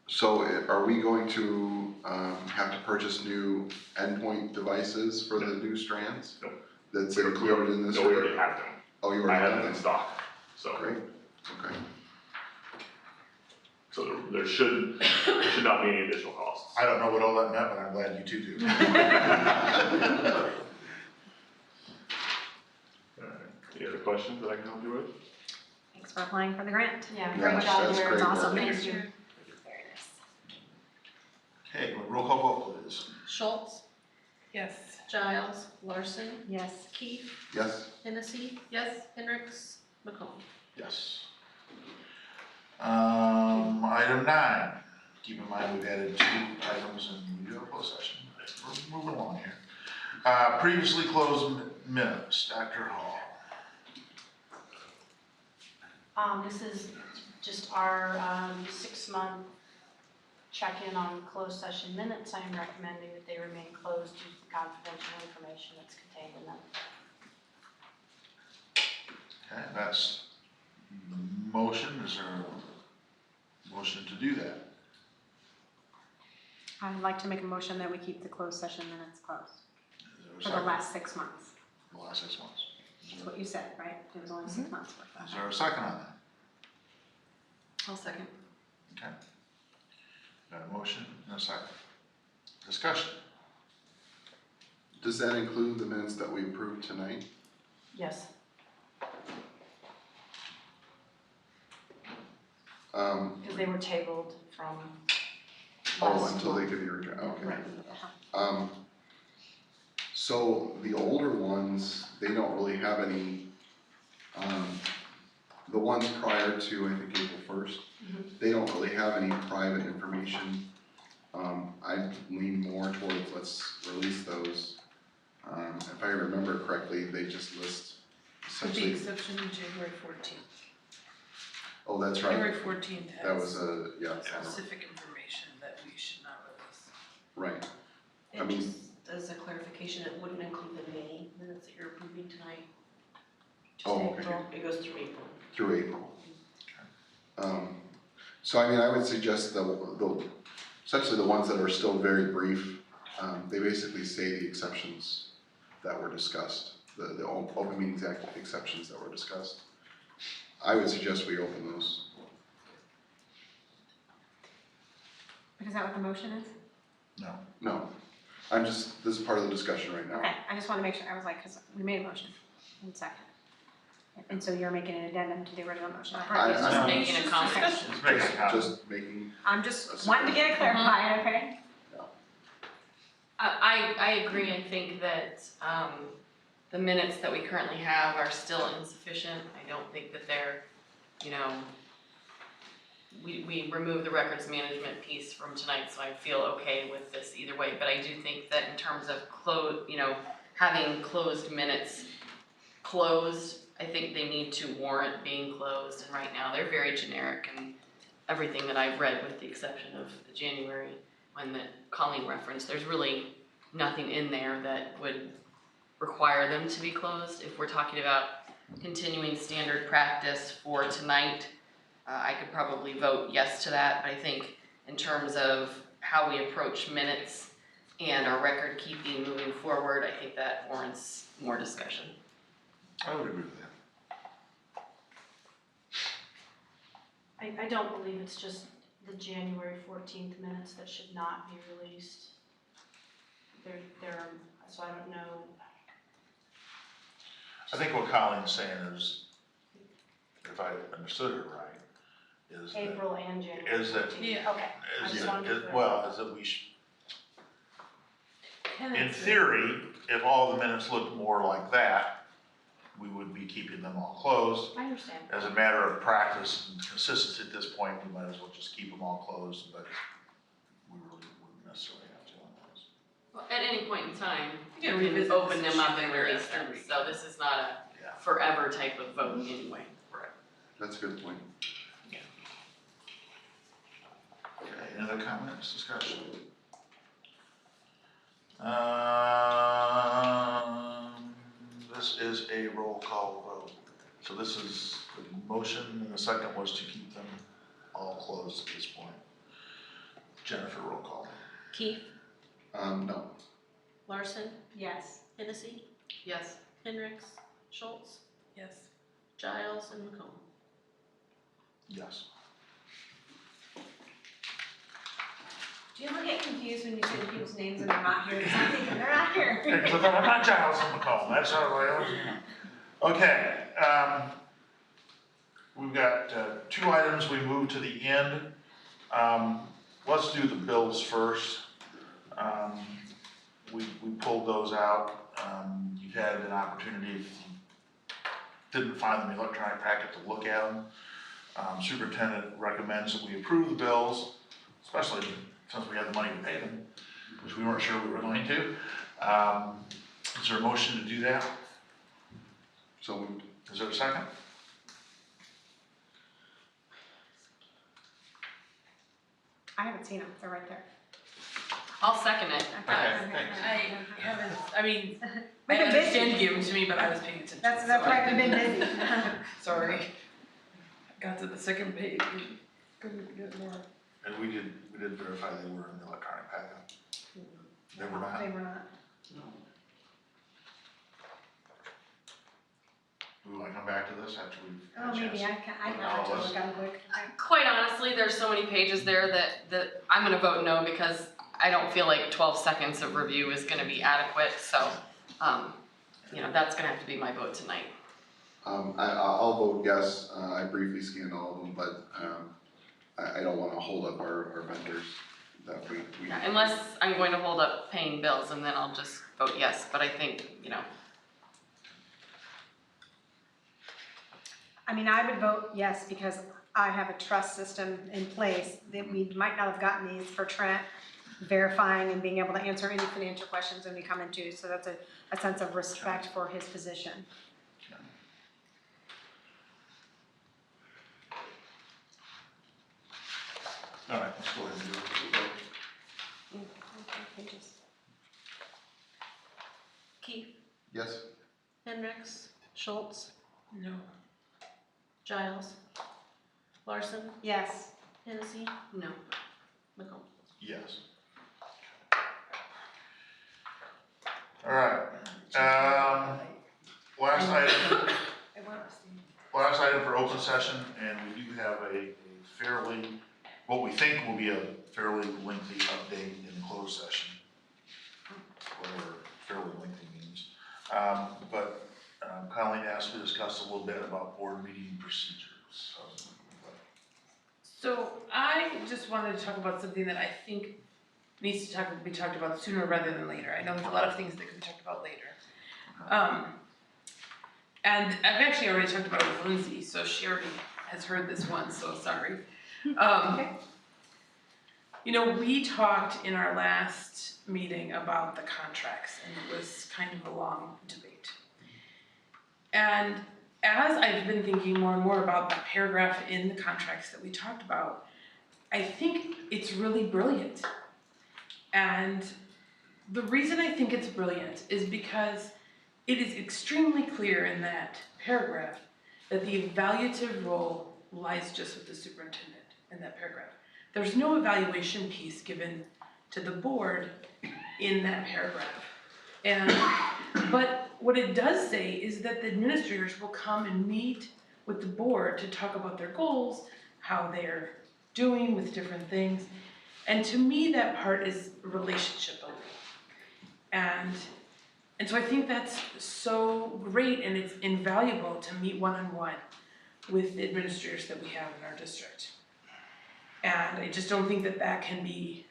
So are we going to, have to purchase new endpoint devices for the new strands? No. That's included in this? No, we already have them. Oh, you I already have have them in them? stock, so. Great, okay. So there should not be any additional costs. I don't know what all that meant, but I'm glad you two do. Any other questions that I can help you with? Thanks for applying for the grant. Yeah, Yeah, great job that's there. great It's awesome. work. Thank you. Very nice. Okay, roll call vote please. Schultz, Yes. Giles, Larson, Yes. Keith, Yes? Hennessy, Yes. Hendricks, McComb. Yes. Item 9, keep in mind we've added 2 items and we do have a closed session. We're moving along here. Previously closed minutes, Dr. Hall. This is just our 6-month check-in on closed session minutes. I am recommending that they remain closed due to the confidential information that's contained in them. Okay, that's the motion. Is there a motion to do that? I'd like to make a motion that we keep the closed session minutes closed Is there a for the second? last 6 months. The last 6 months. That's what you said, right? It was only 6 months worth. Is there a second on that? I'll second. Okay. Got a motion and a second. Discussion. Does that include the minutes that we approved tonight? Yes. Because they were tabled from Oh, last until they month. could be returned, okay. Right. So the older ones, they don't really have any, the ones prior to, I think, April 1st, they don't really have any private information. I lean more towards let's release those. If I remember correctly, they just list With the essentially, exception of January 14th. oh, that's January right, 14th that was has a, yeah, specific information that we should not release. right. I And mean- just as a clarification, it wouldn't include the May minutes that you're approving tonight. Just Oh, okay. April. It goes through April. Through April. So I mean, I would suggest essentially the ones that are still very brief, they basically say the exceptions that were discussed, the Open Meetings Act exceptions that were discussed. I would suggest we open those. Is that what the motion is? No. No, this is part of the discussion right now. Okay, I just want to make sure, I was like, because we made a motion in second. And so you're making an addendum to the original motion. I- Just I- making a comment. Let's make it happen. Just making, I'm just wanting to get it clarified, okay? I agree. I think that the minutes that we currently have are still insufficient. I don't think that they're, we removed the records management piece from tonight, so I feel okay with this either way. But I do think that in terms of having closed minutes closed, I think they need to warrant being closed. And right now, they're very generic and everything that I've read, with the exception of the January one that Colleen referenced, there's really nothing in there that would require them to be closed. If we're talking about continuing standard practice for tonight, I could probably vote yes to that, but I think in terms of how we approach minutes and our record keeping moving forward, I think that warrants more discussion. I would agree with that. I don't believe it's just the January 14th minutes that should not be released. So I don't know. I think what Colleen's saying is, if I understood her right, is that, April and January. is that, 14th. Yeah. Okay. I just wanted to clarify. well, is that we should, in theory, if all the minutes looked more like that, we would be keeping them all closed. I understand. As a matter of practice and consistency at this point, we might as well just keep them all closed, but we really wouldn't necessarily have to on those. Well, at any point in time, You you can can revisit open this them up issue and later release them, after we- so this is not a Yeah. forever type of voting anyway. that's a good point. Okay, any other comments, discussion? This So this is, the motion and the second was to keep them all closed at this point. Jennifer, roll call. Keith, No. Larson, Yes. Hennessy, Yes. Hendricks, Schultz, Yes. Giles, and McComb. Yes. Do you ever get confused when you say the people's names and they're not here? Because I'm thinking they're not here. Because I thought, I'm not Giles and McComb, that's how I always, Okay, we've got 2 items we moved to the end. Let's do the bills first. We pulled those out. You've had an opportunity, if you didn't find them in the electronic packet, to look at them. Superintendent recommends that we approve the bills, especially since we have the money to pay them, which we weren't sure we were going to. Is there a motion to do that? So moved. Is there a second? I haven't seen them, they're right there. I'll second it. Okay, thanks. I haven't, I mean, I We've been busy. understand you gave them to me, but I was paying attention. That's so right, we've been busy. Sorry. Got to the second page and couldn't get more. And we did verify they were in the electronic packet. They were not. They were not. We want to come back to this after we've. Oh, had a maybe chance? I have to look at them quick. Quite honestly, there's so many pages there that I'm gonna vote no because I don't feel like 12 seconds of review is gonna be adequate, so, that's gonna have to be my vote tonight. I'll vote yes. I briefly scanned all of them, but I don't want to hold up our vendors that we. Yeah, unless I'm going to hold up paying bills and then I'll just vote yes, but I think, I mean, I would vote yes because I have a trust system in place that we might not have gotten these for Trent verifying and being able to answer any financial questions when we come into, so that's a sense of respect for his position. All right, let's go ahead and do it. Keith, Yes. Hendricks, Schultz, No. Giles, Larson, Yes. Hennessy, no. McComb. Yes. All right, last item for open session, and we do have a fairly, what we think will be a fairly lengthy update in closed session. Whatever fairly lengthy means. But Colleen asked me to discuss a little bit about board meeting procedures, So I just wanted to talk about something that I think needs to be talked about sooner rather than later. I know there's a lot of things that can be talked about later. And I've actually already talked about it with Lindsay, so she already has heard this one, so sorry. We talked in our last meeting about the contracts, and it was kind of a long debate. And as I've been thinking more and more about that paragraph in the contracts that we talked about, I think it's really brilliant. And the reason I think it's brilliant is because it is extremely clear in that paragraph that the evaluative role lies just with the superintendent in that paragraph. There's no evaluation piece given to the board in that paragraph. But what it does say is that the administrators will come and meet with the board to talk about their goals, how they're doing with different things. And to me, that part is relationship building. And so I think that's so great, and it's invaluable to meet one-on-one with the administrators that we have in our district. And I just don't think that can be,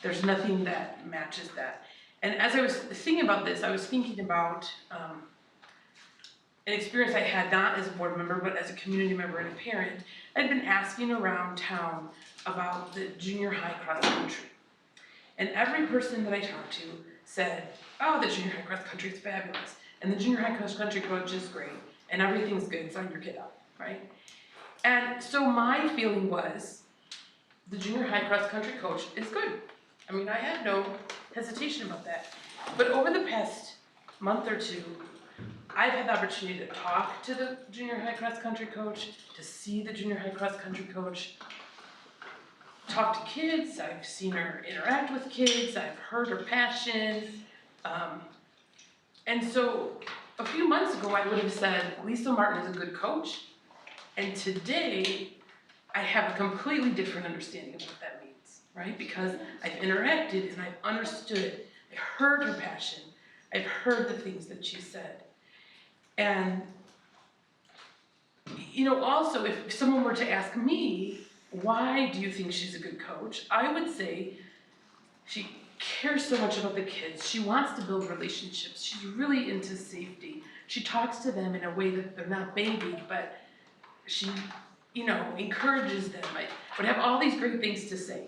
there's nothing that matches that. And as I was thinking about this, I was thinking about an experience I had not as a board member, but as a community member and a parent. I'd been asking around town about the junior high cross country. And every person that I talked to said, oh, the junior high cross country is fabulous. And the junior high cross country coach is great. And everything's good, sign your kid up, right? And so my feeling was, the junior high cross country coach is good. I mean, I had no hesitation about that. But over the past month or two, I've had the opportunity to talk to the junior high cross country coach, to see the junior high cross country coach, talk to kids. I've seen her interact with kids. I've heard her passion. And so a few months ago, I would have said, Lisa Martin is a good coach. And today, I have a completely different understanding of what that means, right? Because I've interacted and I've understood. I heard her passion. I've heard the things that she said. And, you know, also, if someone were to ask me, why do you think she's a good coach? I would say she cares so much about the kids. She wants to build relationships. She's really into safety. She talks to them in a way that they're not babied, but she, you know, encourages them. I would have all these great things to say.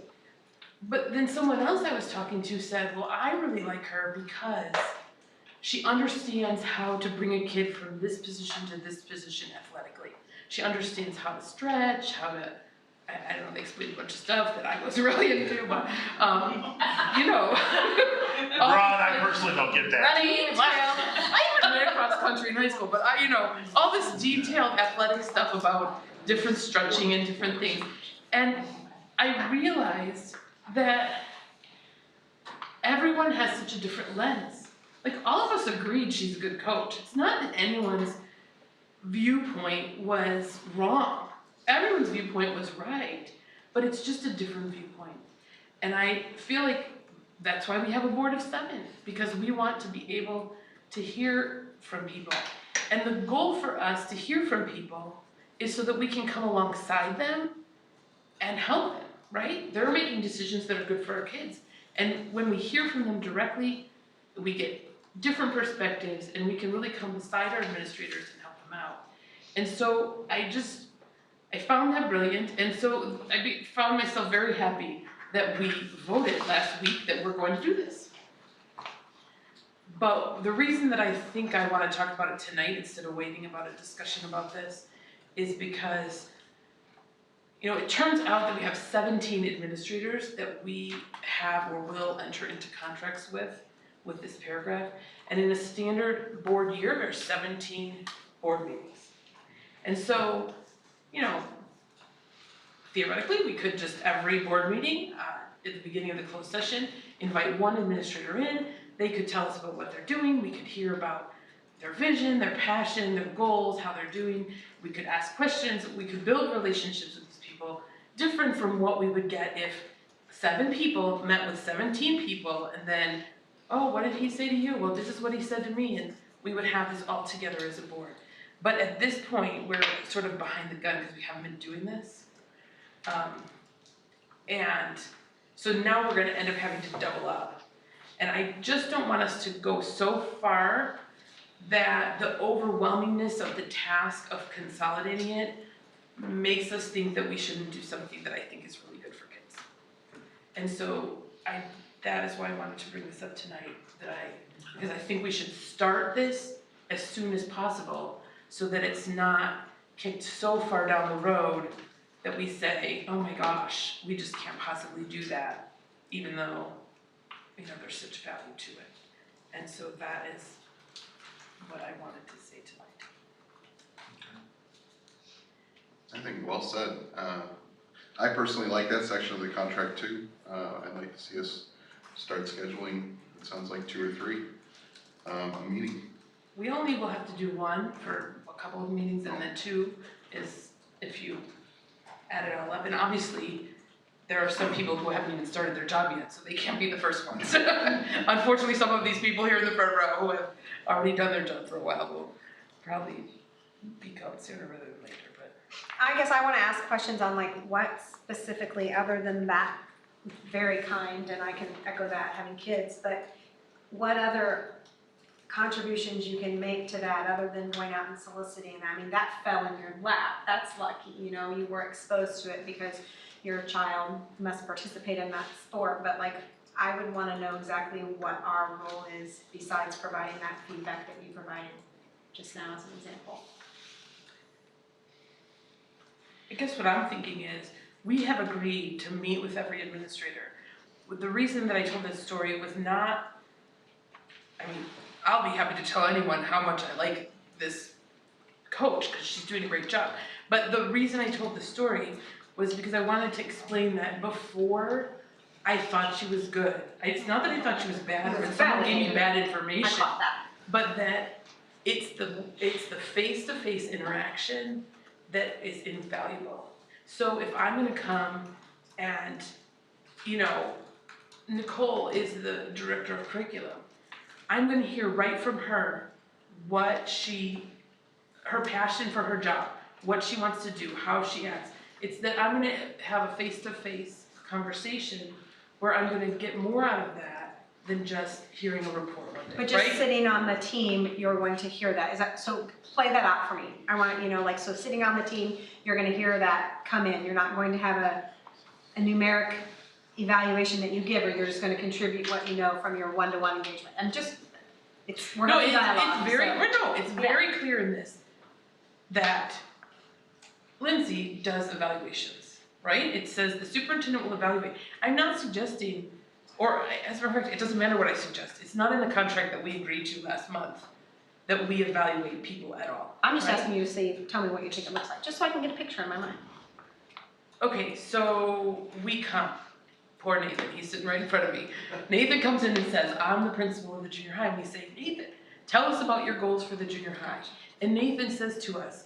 But then someone else I was talking to said, well, I really like her because she understands how to bring a kid from this position to this position athletically. She understands how to stretch, how to, I don't know, they explained a bunch of stuff that I wasn't really into, but, you know. Ron, I personally don't get that. Running, I even ran cross country in high school, but you know, all this detailed athletic stuff about different stretching and different things. And I realized that everyone has such a different lens. Like, all of us agreed she's a good coach. It's not that anyone's viewpoint was wrong. Everyone's viewpoint was right, but it's just a different viewpoint. And I feel like that's why we have a board of 7, because we want to be able to hear from people. And the goal for us to hear from people is so that we can come alongside them and help them, right? They're making decisions that are good for our kids. And when we hear from them directly, we get different perspectives, and we can really come beside our administrators and help them out. And so I found that brilliant, and so I found myself very happy that we voted last week that we're going to do this. But the reason that I think I want to talk about it tonight instead of waiting about a discussion about this is because, you know, it turns out that we have 17 administrators that we have or will enter into contracts with this paragraph. And in a standard board year, there's 17 board meetings. And so, you know, theoretically, we could just every board meeting at the beginning of the closed session, invite one administrator in. They could tell us about what they're doing. We could hear about their vision, their passion, their goals, how they're doing. We could ask questions. We could build relationships with these people, different from what we would get if 7 people met with 17 people and then, oh, what did he say to you? Well, this is what he said to me, and we would have this all together as a board. But at this point, we're sort of behind the gun because we haven't been doing this. And so now we're gonna end up having to double up. And I just don't want us to go so far that the overwhelmingness of the task of consolidating it makes us think that we shouldn't do something that I think is really good for kids. And so that is why I wanted to bring this up tonight, because I think we should start this as soon as possible so that it's not kicked so far down the road that we say, oh my gosh, we just can't possibly do that, even though, you know, there's such value to it. And so that is what I wanted to say tonight. I think well said. I personally like that section of the contract too. I'd like to see us start scheduling, it sounds like 2 or 3, a meeting. We only will have to do 1 for a couple of meetings, and then 2 is if you add it all up. And obviously, there are some people who haven't even started their job yet, so they can't be the first ones. Unfortunately, some of these people here in the front row who have already done their job for a while will probably become sooner rather than later. But I guess I want to ask questions on like what specifically, other than that, very kind, and I can echo that, having kids, but what other contributions you can make to that other than going out and soliciting? I mean, that fell in your lap. That's lucky, you know, you were exposed to it because your child must participate in that sport, but like, I would want to know exactly what our role is besides providing that feedback that you provided just now as an example. I guess what I'm thinking is, we have agreed to meet with every administrator. The reason that I told this story was not, I mean, I'll be happy to tell anyone how much I like this coach, because she's doing a great job. But the reason I told the story was because I wanted to explain that before I thought she was good. It's not that I thought she was bad or that someone gave me bad I information, caught that. but that it's the face-to-face interaction that is invaluable. So if I'm gonna come and, you know, Nicole is the director of curriculum, I'm gonna hear right from her what her passion for her job, what she wants to do, how she acts. It's that I'm gonna have a face-to-face conversation where I'm gonna get more out of that than just hearing a report one day, But just right? sitting on the team, you're going to hear that. Is that, so play that out for me. I want, you know, like, so sitting on the team, you're gonna hear that come in. You're not going to have a numeric evaluation that you give, or you're just gonna contribute what you know from your one-to-one engagement. And just, we're No, having dialogue. it's very clear in this that Lindsay does evaluations, right? It says the superintendent will evaluate. I'm not suggesting, or as a matter of fact, it doesn't matter what I suggest. It's not in the contract that we agreed to last month that we evaluate people at all. I'm just right? asking you to say, tell me what you think it looks like, just so I can get a picture in my mind. Okay, so we come. Poor Nathan, he's sitting right in front of me. Nathan comes in and says, I'm the principal of the junior high. And we say, Nathan, tell us about your goals for the junior high. And Nathan says to us,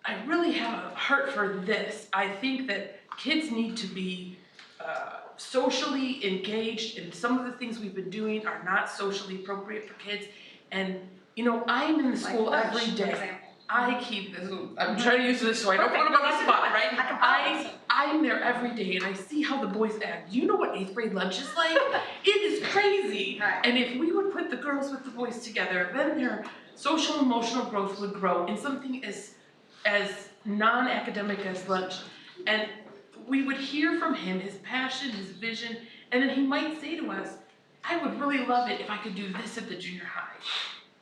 I really have a heart for this. I think that kids need to be socially engaged, and some of the things we've been doing are not socially appropriate for kids. And, you know, I'm in the school Like every lunch, for day. example. I'm trying to use this so I don't put them on the spot, right? I can follow this. I'm there every day and I see how the boys act. You know what 8th grade lunch is like? It is crazy. Right. And if we would put the girls with the boys together, then their social and emotional growth would grow in something as non-academic as lunch. And we would hear from him, his passion, his vision, and then he might say to us, I would really love it if I could do this at the junior high.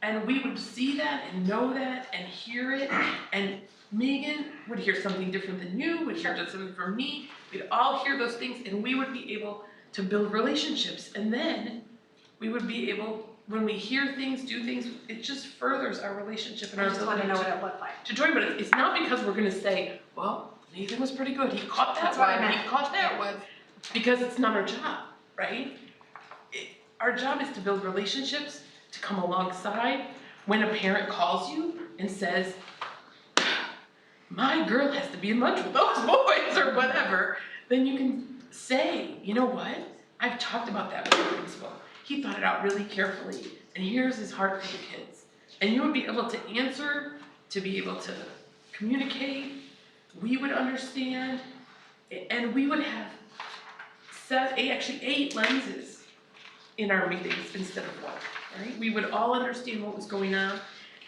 And we would see that and know that and hear it, and Megan would hear something different than you, would hear something from me. We'd all hear those things, and we would be able to build relationships. And then we would be able, when we hear things, do things, it just furthers our relationship and I our just want to ability know what it looked like. to join. But it's not because we're gonna say, well, Nathan was pretty good, he caught that That's what I one, he meant. caught that one, because it's not our job, right? Our job is to build relationships, to come alongside. When a parent calls you and says, my girl has to be in lunch with those boys or whatever, then you can say, you know what? I've talked about that with the principal. He thought it out really carefully, and here's his heart for the kids. And you would be able to answer, to be able to communicate. We would understand, and we would have actually 8 lenses in our meetings instead of 1, right? We would all understand what was going on,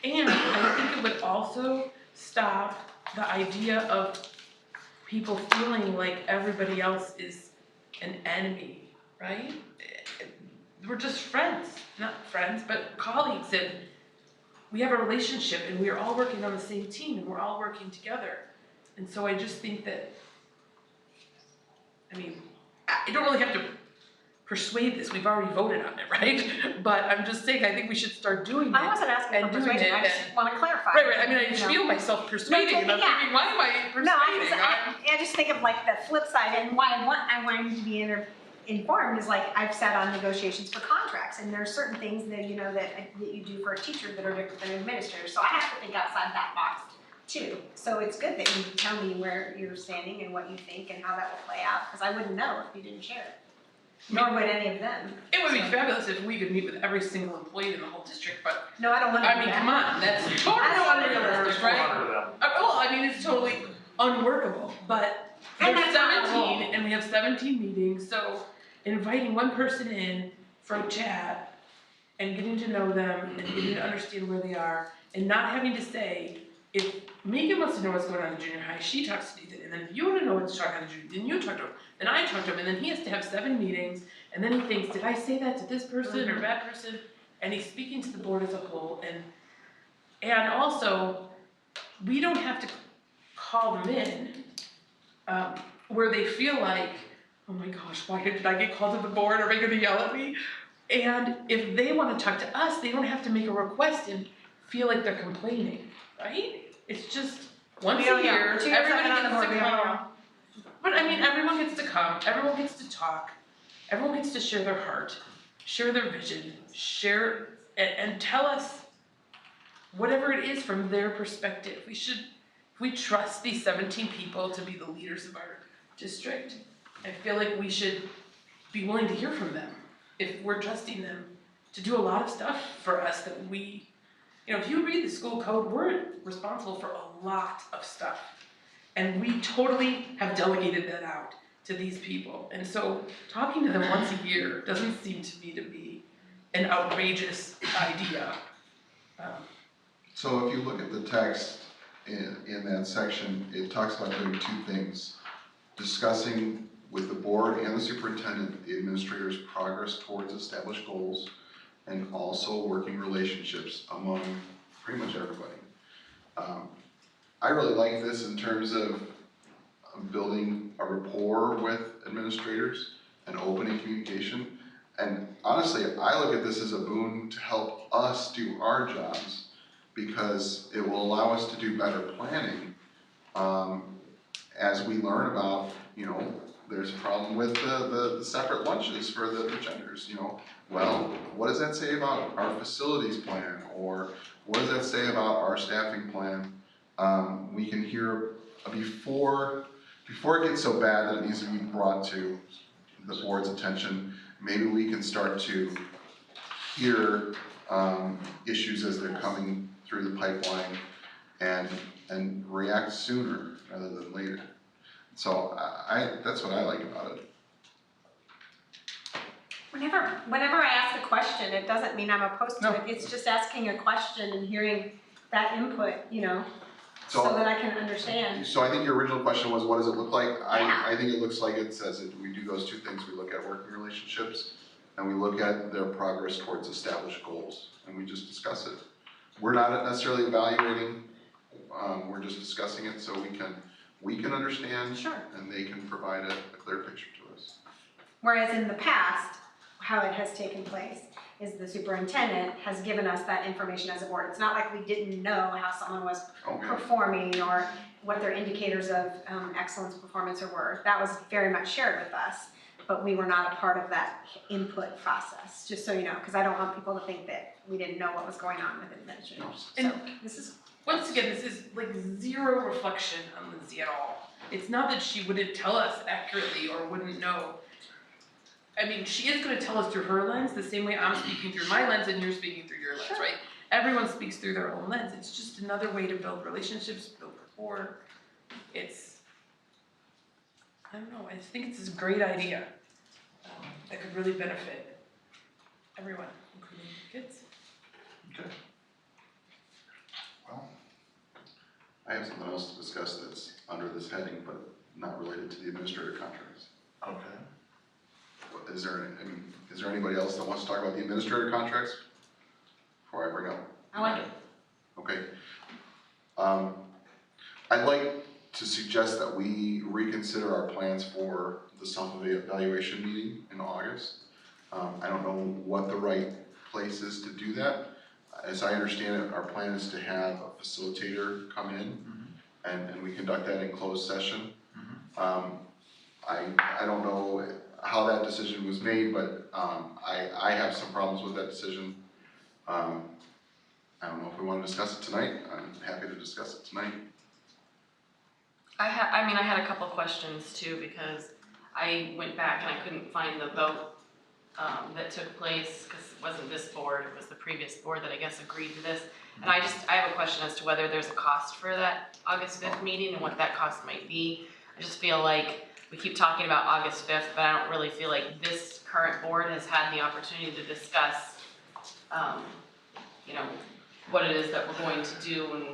and I think it would also stop the idea of people feeling like everybody else is an enemy, right? We're just friends, not friends, but colleagues, and we have a relationship, and we're all working on the same team, and we're all working together. And so I just think that, I mean, I don't really have to persuade this, we've already voted on it, right? But I'm just saying, I think we should start doing it. I wasn't asking for and doing persuasion, it I just and- want to clarify. Right, I mean, I just You know. feel myself persuading, and I'm yeah. thinking, why am I No, persuading? I just think of like the flip side, and why I wanted to be informed is like, I've sat on negotiations for contracts, and there's certain things that, you know, that you do for a teacher that are different than an administrator, so I have to think outside that box too. So it's good that you tell me where you're standing and what you think and how that will play out, because I wouldn't know if you didn't share it. Nor would any of them. It would be fabulous if we could meet with every single employee in the whole district, but, No, I don't want to I do mean, that. come on, that's I totally don't wanna do that. unrealistic, There's right? 400 of them. Well, I mean, it's totally unworkable, but And there's that's not a 17, rule. and we have 17 meetings, so inviting one person in for a chat and getting to know them and getting to understand where they are, and not having to say, if Megan wants to know what's going on in junior high, she talks to Ethan, and then if you want to know what's going on in junior, then you talk to him, then I talk to him, and then he has to have 7 meetings, and then he thinks, did I say that to this person or that person? And he's speaking to the board as a whole, and also, we don't have to call them in where they feel like, oh my gosh, why did I get called to the board? Are they gonna yell at me? And if they wanna talk to us, they don't have to make a request and feel like they're complaining, right? It's just once We a don't know. year, 2 years I've everybody been on the gets board, to we haven't come. known. But I mean, everyone gets to come, everyone gets to talk, everyone gets to share their heart, share their vision, share, and tell us whatever it is from their perspective. We trust these 17 people to be the leaders of our district. I feel like we should be willing to hear from them if we're trusting them to do a lot of stuff for us that we, if you read the school code, we're responsible for a lot of stuff. And we totally have delegated that out to these people. And so talking to them once a year doesn't seem to me to be an outrageous idea. So if you look at the text in that section, it talks about doing two things. Discussing with the board and the superintendent, the administrator's progress towards established goals, and also working relationships among pretty much everybody. I really like this in terms of building a rapport with administrators and opening communication. And honestly, I look at this as a boon to help us do our jobs, because it will allow us to do better planning as we learn about, there's a problem with the separate lunches for the genders, Well, what does that say about our facilities plan? Or what does that say about our staffing plan? We can hear before it gets so bad that it needs to be brought to the board's attention, maybe we can start to hear issues as they're coming through the pipeline and react sooner rather than later. So that's what I like about it. Whenever I ask a question, it doesn't mean I'm opposed to it. It's just asking a question and hearing that input, so that I can understand. So I think your original question was, what does it look like? Yeah. I think it looks like it says that we do those two things. We look at working relationships and we look at their progress towards established goals, and we just discuss it. We're not necessarily evaluating, we're just discussing it so we can understand. Sure. And they can provide a clear picture to us. Whereas in the past, how it has taken place is the superintendent has given us that information as a board. It's not like we didn't know how someone was performing or what their indicators of excellence, performance, or were. That was very much shared with us, but we were not a part of that input process, just so you know, because I don't want people to think that we didn't know what was going on with administrators. And so this is once again, this is like zero reflection on Lindsay at all. It's not that she wouldn't tell us accurately or wouldn't know. I mean, she is going to tell us through her lens the same way I'm speaking through my lens and you're speaking through your lens, Sure. right? Everyone speaks through their own lens. It's just another way to build relationships, build rapport. I don't know, I think it's a great idea that could really benefit everyone, including the kids. Okay. Well, I have something else to discuss that's under this heading, but not related to the administrator contracts. Okay. Is there anybody else that wants to talk about the administrator contracts before I bring up? I like it. Okay. I'd like to suggest that we reconsider our plans for the self-evaluation meeting in August. I don't know what the right place is to do that. As I understand it, our plan is to have a facilitator come in and we conduct that in closed session. I don't know how that decision was made, but I have some problems with that decision. I don't know if we want to discuss it tonight. I'm happy to discuss it tonight. I had a couple questions too, because I went back and I couldn't find the vote that took place, because it wasn't this board, it was the previous board that I guess agreed to this. And I have a question as to whether there's a cost for that August 5th meeting and what that cost might be. I just feel like we keep talking about August 5th, but I don't really feel like this current board has had the opportunity to discuss, what it is that we're going to do and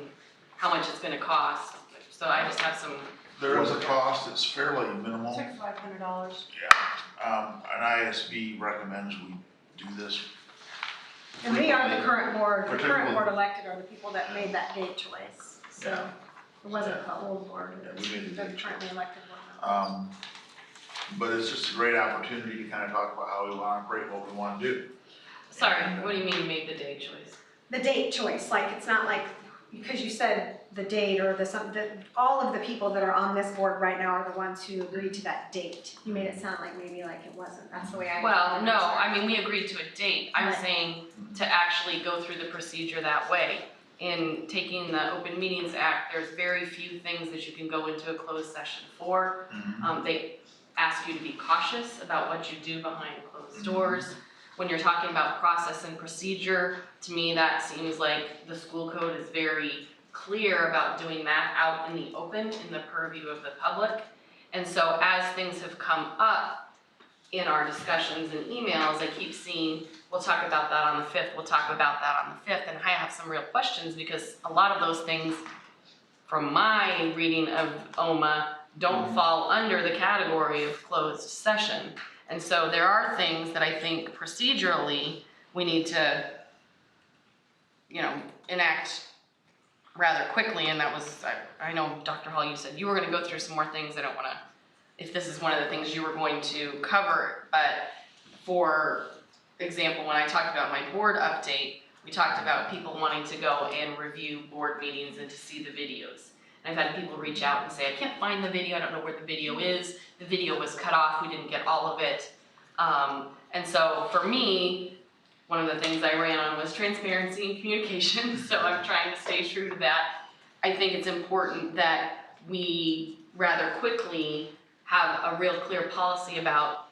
how much it's gonna cost. So I just have some. There is a cost, it's fairly minimal. It's like $500. Yeah, and ISB recommends we do this. And we are the current board. The current Particularly- board elected are the people that made that date choice. So it wasn't the old board. Yeah, It we made was the the date currently elected board. But it's just a great opportunity to kind of talk about how we want to operate, what we want to do. Sorry, what do you mean you made the day choice? the date choice, like, it's not like, because you said the date or all of the people that are on this board right now are the ones who agreed to that date. You made it sound like maybe like it wasn't, that's the way I. Well, no, I mean, we agreed to a date. I'm Right. saying to actually go through the procedure that way. In taking the Open Meetings Act, there's very few things that you can go into a closed session for. They ask you to be cautious about what you do behind closed doors. When you're talking about process and procedure, to me, that seems like the school code is very clear about doing that out in the open, in the purview of the public. And so as things have come up in our discussions and emails, I keep seeing, we'll talk about that on the 5th, we'll talk about that on the 5th, and I have some real questions because a lot of those things, from my reading of OMA, don't fall under the category of closed session. And so there are things that I think procedurally we need to, enact rather quickly, and that was, I know, Dr. Hall, you said you were gonna go through some more things. I don't wanna, if this is one of the things you were going to cover, but for example, when I talked about my board update, we talked about people wanting to go and review board meetings and to see the videos. And I've had people reach out and say, I can't find the video, I don't know where the video is. The video was cut off, we didn't get all of it. And so for me, one of the things I ran on was transparency and communication, so I'm trying to stay true to that. I think it's important that we rather quickly have a real clear policy about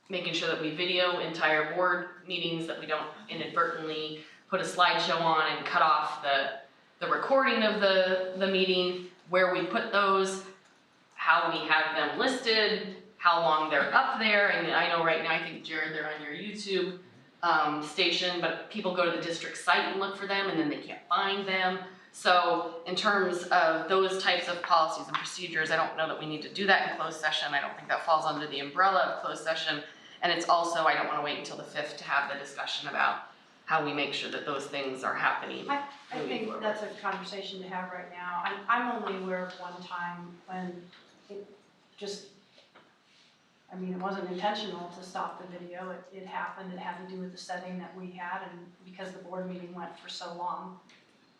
making sure that we video entire board meetings, that we don't inadvertently put a slideshow on and cut off the recording of the meeting, where we put those, how we have them listed, how long they're up there. And I know right now, I think, Jared, they're on your YouTube station, but people go to the district site and look for them and then they can't find them. So in terms of those types of policies and procedures, I don't know that we need to do that in closed session. I don't think that falls under the umbrella of closed session. And it's also, I don't want to wait until the 5th to have the discussion about how we make sure that those things are happening. I think that's a conversation to have right now. I'm only aware of one time when it just, it wasn't intentional to stop the video. It happened. It had to do with the setting that we had, and because the board meeting went for so long.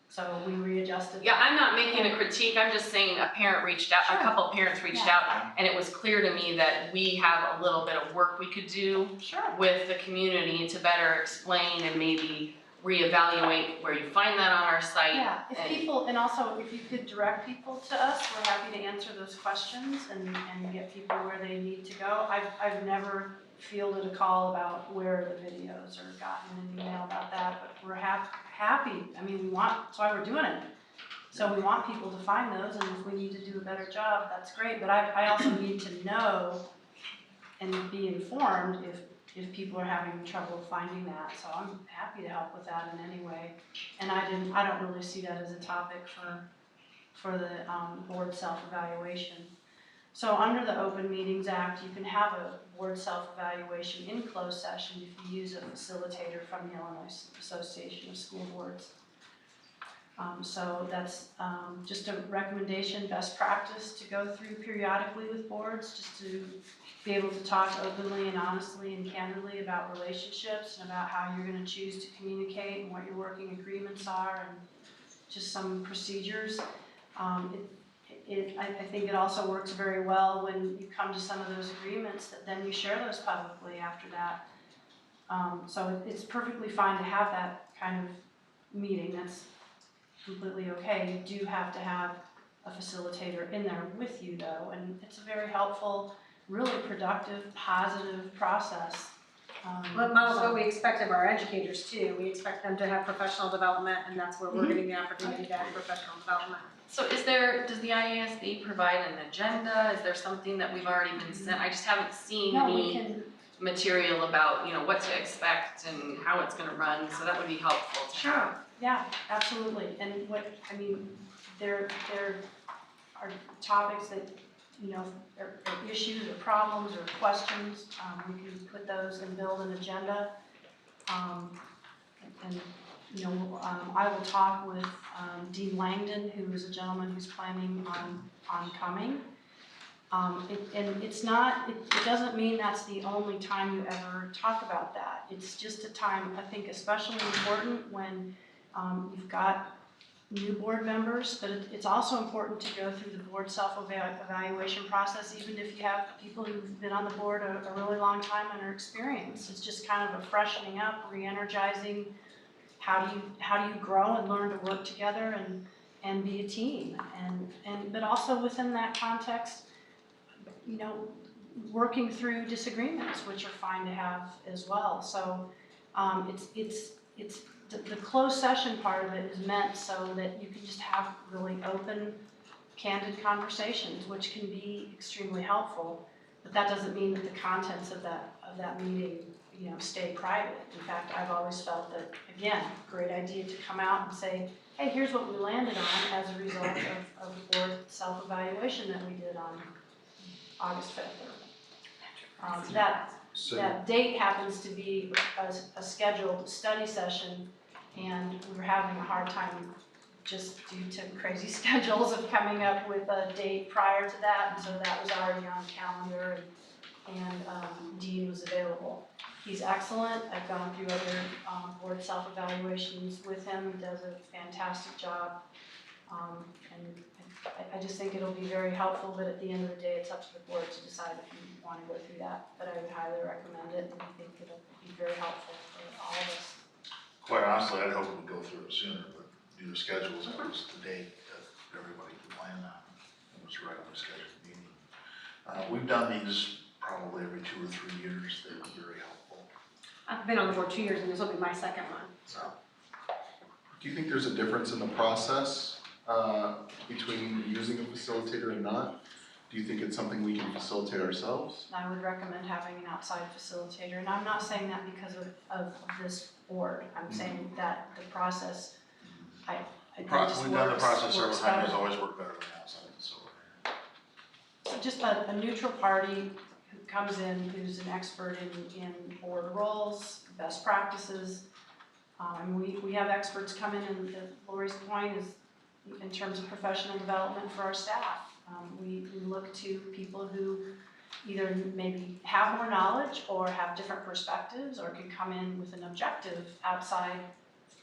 So we readjusted. Yeah, I'm not making a critique, I'm just saying a parent reached out, Sure. a couple of parents reached out, and it was clear to me that we have a little bit of work we could do Sure. with the community to better explain and maybe reevaluate where you find that on our site. Yeah, if and- people, and also if you could direct people to us, we're happy to answer those questions and get people where they need to go. I've never fielded a call about where the videos or gotten an email about that, but we're happy, that's why we're doing it. So we want people to find those, and if we need to do a better job, that's great, but I also need to know and be informed if people are having trouble finding that, so I'm happy to help with that in any way. And I don't really see that as a topic for the board self-evaluation. So under the Open Meetings Act, you can have a board self-evaluation in closed session if you use a facilitator from the Illinois Association of School Boards. So that's just a recommendation, best practice to go through periodically with boards, just to be able to talk openly and honestly and candidly about relationships and about how you're going to choose to communicate and what your working agreements are, and just some procedures. I think it also works very well when you come to some of those agreements that then you share those publicly after that. So it's perfectly fine to have that kind of meeting. That's completely okay. You do have to have a facilitator in there with you though, and it's a very helpful, really productive, positive process. Well, models what we expect of our educators too. We expect them to have professional development, and that's where we're getting the opportunity to have professional development. So does the IASB provide an agenda? Is there something that we've already been sent? I just haven't seen No, we any can, material about, what to expect and how it's gonna run, so that would be helpful to have. yeah, absolutely. And there are topics that, are issues or problems or questions. We can put those and build an agenda. I will talk with Dean Langdon, who is a gentleman who's planning on coming. And it's not, it doesn't mean that's the only time you ever talk about that. It's just a time, I think, especially important when you've got new board members, but it's also important to go through the board self-evaluation process, even if you have people who've been on the board a really long time and are experienced. It's just kind of a freshening up, re-energizing. How do you grow and learn to work together and be a team? But also within that context, you know, working through disagreements, which are fine to have as well. So it's the closed session part of it is meant so that you can just have really open, candid conversations, which can be extremely helpful. But that doesn't mean that the contents of that meeting, you know, stay private. In fact, I've always felt that, again, great idea to come out and say, hey, here's what we landed on as a result of the board self-evaluation that we did on August 5th. That date happens to be a scheduled study session, and we were having a hard time just due to crazy schedules of coming up with a date prior to that, and so that was already on the calendar, and Dean was available. He's excellent. I've gone through other board self-evaluations with him. He does a fantastic job, and I just think it'll be very helpful, but at the end of the day, it's up to the board to decide if you want to go through that. But I would highly recommend it, and I think it'll be very helpful for all of us. Quite honestly, I'd hope we'd go through it sooner, but due to schedules, that was the date that everybody could plan on. It was right on the scheduled meeting. We've done these probably every 2 or 3 years. They've been very helpful. I've been on the board 2 years and this will be my second one, so. Do you think there's a difference in the process between using a facilitator and not? Do you think it's something we can facilitate ourselves? I would recommend having an outside facilitator, and I'm not saying that because of this board. I'm saying that the process, I think just We've done the process several works times, better. it's always worked better than outside facilitator. So just a neutral party who comes in, who's an expert in board roles, best practices. We have experts come in, and Lori's point is in terms of professional development for our staff. We look to people who either maybe have more knowledge or have different perspectives or can come in with an objective outside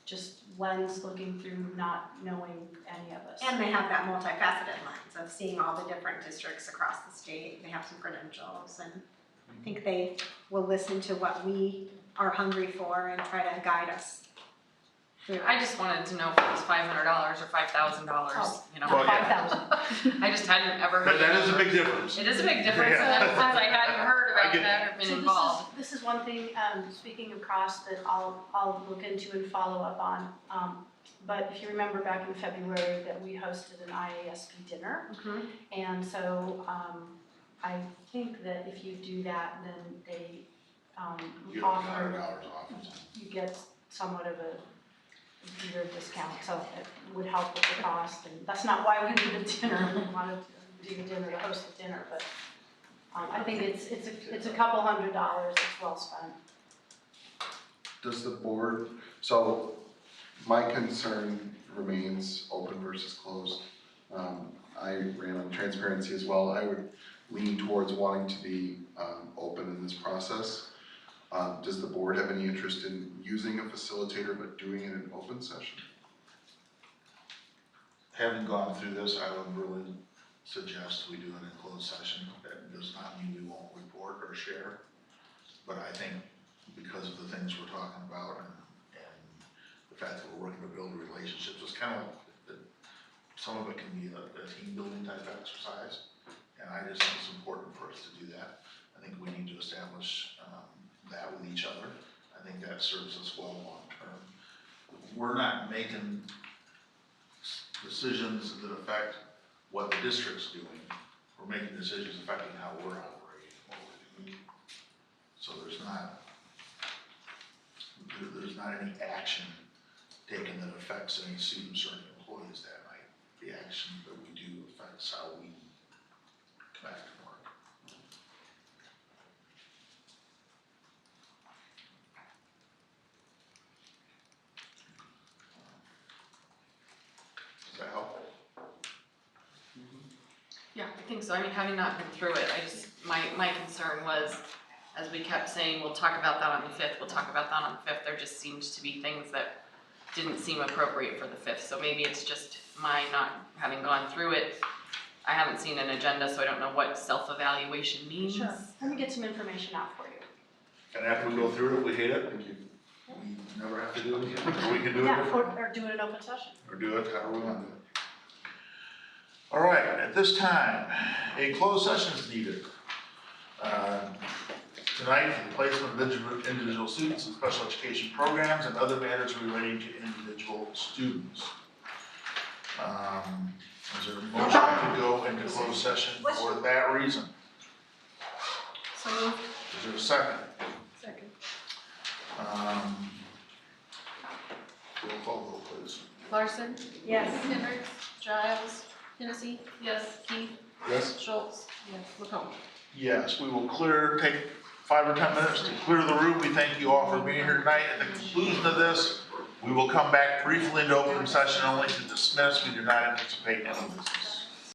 just lens looking through not knowing any of us. And they have that multifaceted lens of seeing all the different districts across the state. They have some credentials, and I think they will listen to what we are hungry for and try to guide us through. I just wanted to know if it was $500 or $5,000, you know. Well, yeah. 5,000. I just hadn't ever heard. That is a big difference. It is a big difference, Yeah. and since I hadn't heard I about get that or been So involved. this is one thing, speaking of cost, that I'll look into and follow up on. But if you remember back in February that we hosted an IASP dinner. And so I think that if you do that, then they You get offer, $100 off or something. you get somewhat of a bigger discount, so it would help with the cost. And that's not why we did the dinner. We wanted to do the dinner, to host the dinner, but I think it's a couple $100. It's well spent. Does the board, so my concern remains open versus closed. I ran on transparency as well. I would lean towards wanting to be open in this process. Does the board have any interest in using a facilitator but doing it in open session? Having gone through this, I would really suggest we do it in closed session. That does not mean we won't report or share. But I think because of the things we're talking about and the fact that we're working to build relationships, it's kind of like, some of it can be a team building type exercise. And I just think it's important for us to do that. I think we need to establish that with each other. I think that serves us well long term. We're not making decisions that affect what the district's doing. We're making decisions affecting how we're operating, what we're doing. So there's not any action taken that affects any students or any employees that night. The action that we do affects how we connect and work. Does that help? Yeah, I think so. I mean, having not been through it, my concern was, as we kept saying, we'll talk about that on the 5th, we'll talk about that on the 5th, there just seemed to be things that didn't seem appropriate for the 5th. So maybe it's just my not having gone through it. I haven't seen an agenda, so I don't know what self-evaluation means. Sure, let me get some information out for you. And after we go through it, if we hate it, we never have to do it again. Or we can do it Yeah, different. or do it in open session. Or do it however we want to do it. All right, at this time, a closed session is needed. Tonight, for the placement of individual students in special education programs and other matters relating to individual students. Is there a motion to go into closed session for that reason? So moved. Is there a second? Second. Roll call vote, please. Larson? Yes. Hendricks? Giles? Hennessy? Yes. Keith? Yes? Schultz? Yes. McComb? Yes, we will take 5 or 10 minutes to clear the room. We thank you all for being here tonight. At the conclusion of this, we will come back briefly into open session only to dismiss. We do not anticipate any business.